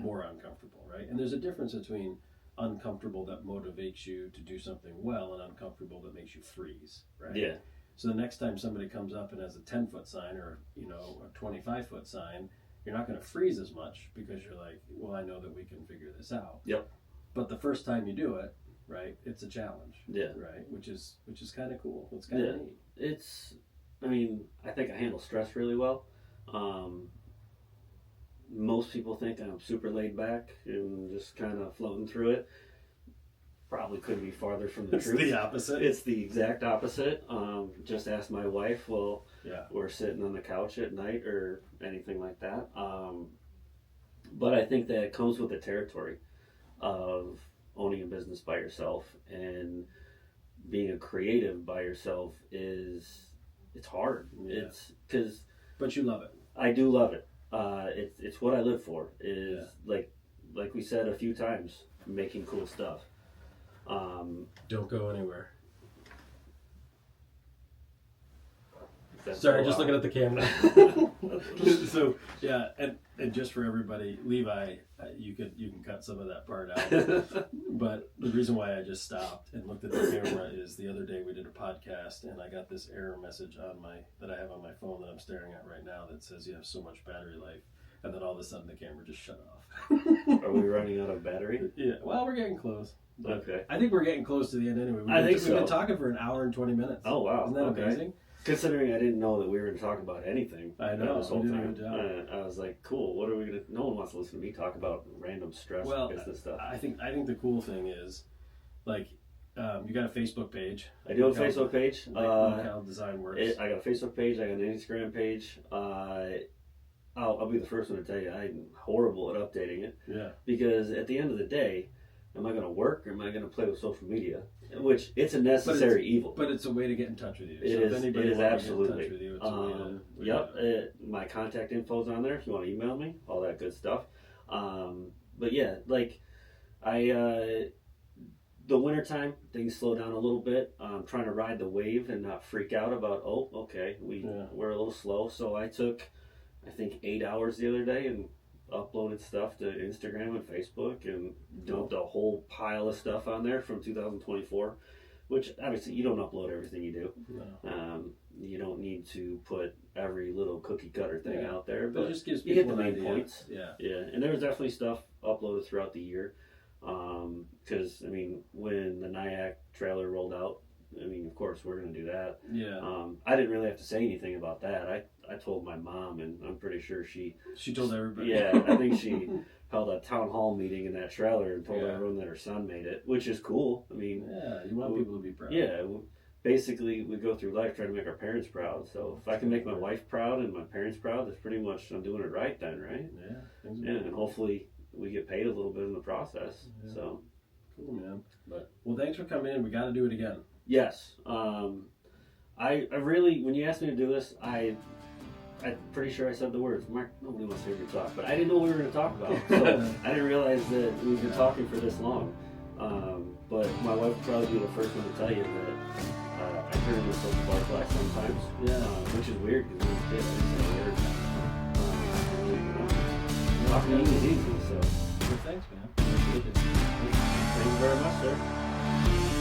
more uncomfortable, right? And there's a difference between uncomfortable that motivates you to do something well and uncomfortable that makes you freeze, right? Yeah. So the next time somebody comes up and has a 10-foot sign or, a 25-foot sign, you're not going to freeze as much because you're like, well, I know that we can figure this out. Yep. But the first time you do it, right, it's a challenge. Yeah. Right? Which is kind of cool. It's kind of neat. I think I handle stress really well. Most people think I'm super laid back and just kind of floating through it. Probably couldn't be farther from the truth. It's the opposite. It's the exact opposite. Just ask my wife. Well, we're sitting on the couch at night or anything like that. But I think that it comes with the territory of owning a business by yourself, and being a creative by yourself it's hard. But you love it. I do love it. It's what I live for. Like we said a few times, making cool stuff. Don't go anywhere. Sorry, just looking at the camera. So and just for everybody, Levi, you can cut some of that part out. But the reason why I just stopped and looked at the camera is the other day we did a podcast and I got this error message that I have on my phone that I'm staring at right now that says you have so much battery life. and then all of a sudden the camera just shut off. Are we running out of battery? Yeah, well, we're getting close. But Okay. I think we're getting close to the end anyway. I think We've so. been talking for an hour and 20 minutes. Oh, wow. Isn't that Okay. amazing? Considering I didn't know that we were going to talk about anything. I know, This whole we did a time. good job. I was like, cool. What are we going to? No one wants to listen to me talk about random stress business stuff. I think the cool thing is, like, you got a Facebook page. I do have a Lo-cal- Facebook page. Like Lo-cal Designworks. I got a Facebook page. I got an Instagram page. I'll be the first one to tell you I'm horrible at updating it Yeah. because at the end of the day, am I going to work or am I going to play with social media? Which it's a necessary evil. But it's a way to get in touch with you. It so is. if anybody It is wants absolutely. to get in touch with you, it's a way to. Yep. My contact info's on there if you want to email me. All that good stuff. But yeah, like the wintertime, things slow down a little bit. I'm trying to ride the wave and not freak out about, oh, okay, we're a little slow. So I took, I think, 8 hours the other day and uploaded stuff to Instagram and Facebook and dumped a whole pile of stuff on there from 2024, which obviously you don't upload everything you do. No. You don't need to put every little cookie cutter thing out there, But but it just gives you people hit the an main idea. points. Yeah. Yeah, and there was definitely stuff uploaded throughout the year. Because, I mean, when the Nyack trailer rolled out, I mean, of course, we're going to do that. Yeah. I didn't really have to say anything about that. I told my mom, and I'm pretty sure she told everybody. Yeah, I think she held a town hall meeting in that trailer and told Yeah. everyone that her son made it, which is cool. I mean, Yeah, you want people to be proud. yeah, basically, we go through life trying to make our parents proud. So if I can make my wife proud and my parents proud, that's pretty much I'm doing it right then, right? Yeah. Things are Yeah, good. and hopefully we get paid a little bit in the process. Yeah. So Cool, man. Well, thanks for coming in. We got to do it again. yes, I really, when you asked me to do this, I'm pretty sure I said the words, Mark, nobody wants to hear me talk, but I didn't know what we were going to talk about, so I didn't realize that we've been talking for this long. But my wife would probably be the first one to tell you that I turn into a butterfly sometimes, Yeah. which is weird because when I was a kid, I didn't say a word. Talking to you is easy, so Well, thanks, man. Appreciate it. thank you very much, sir.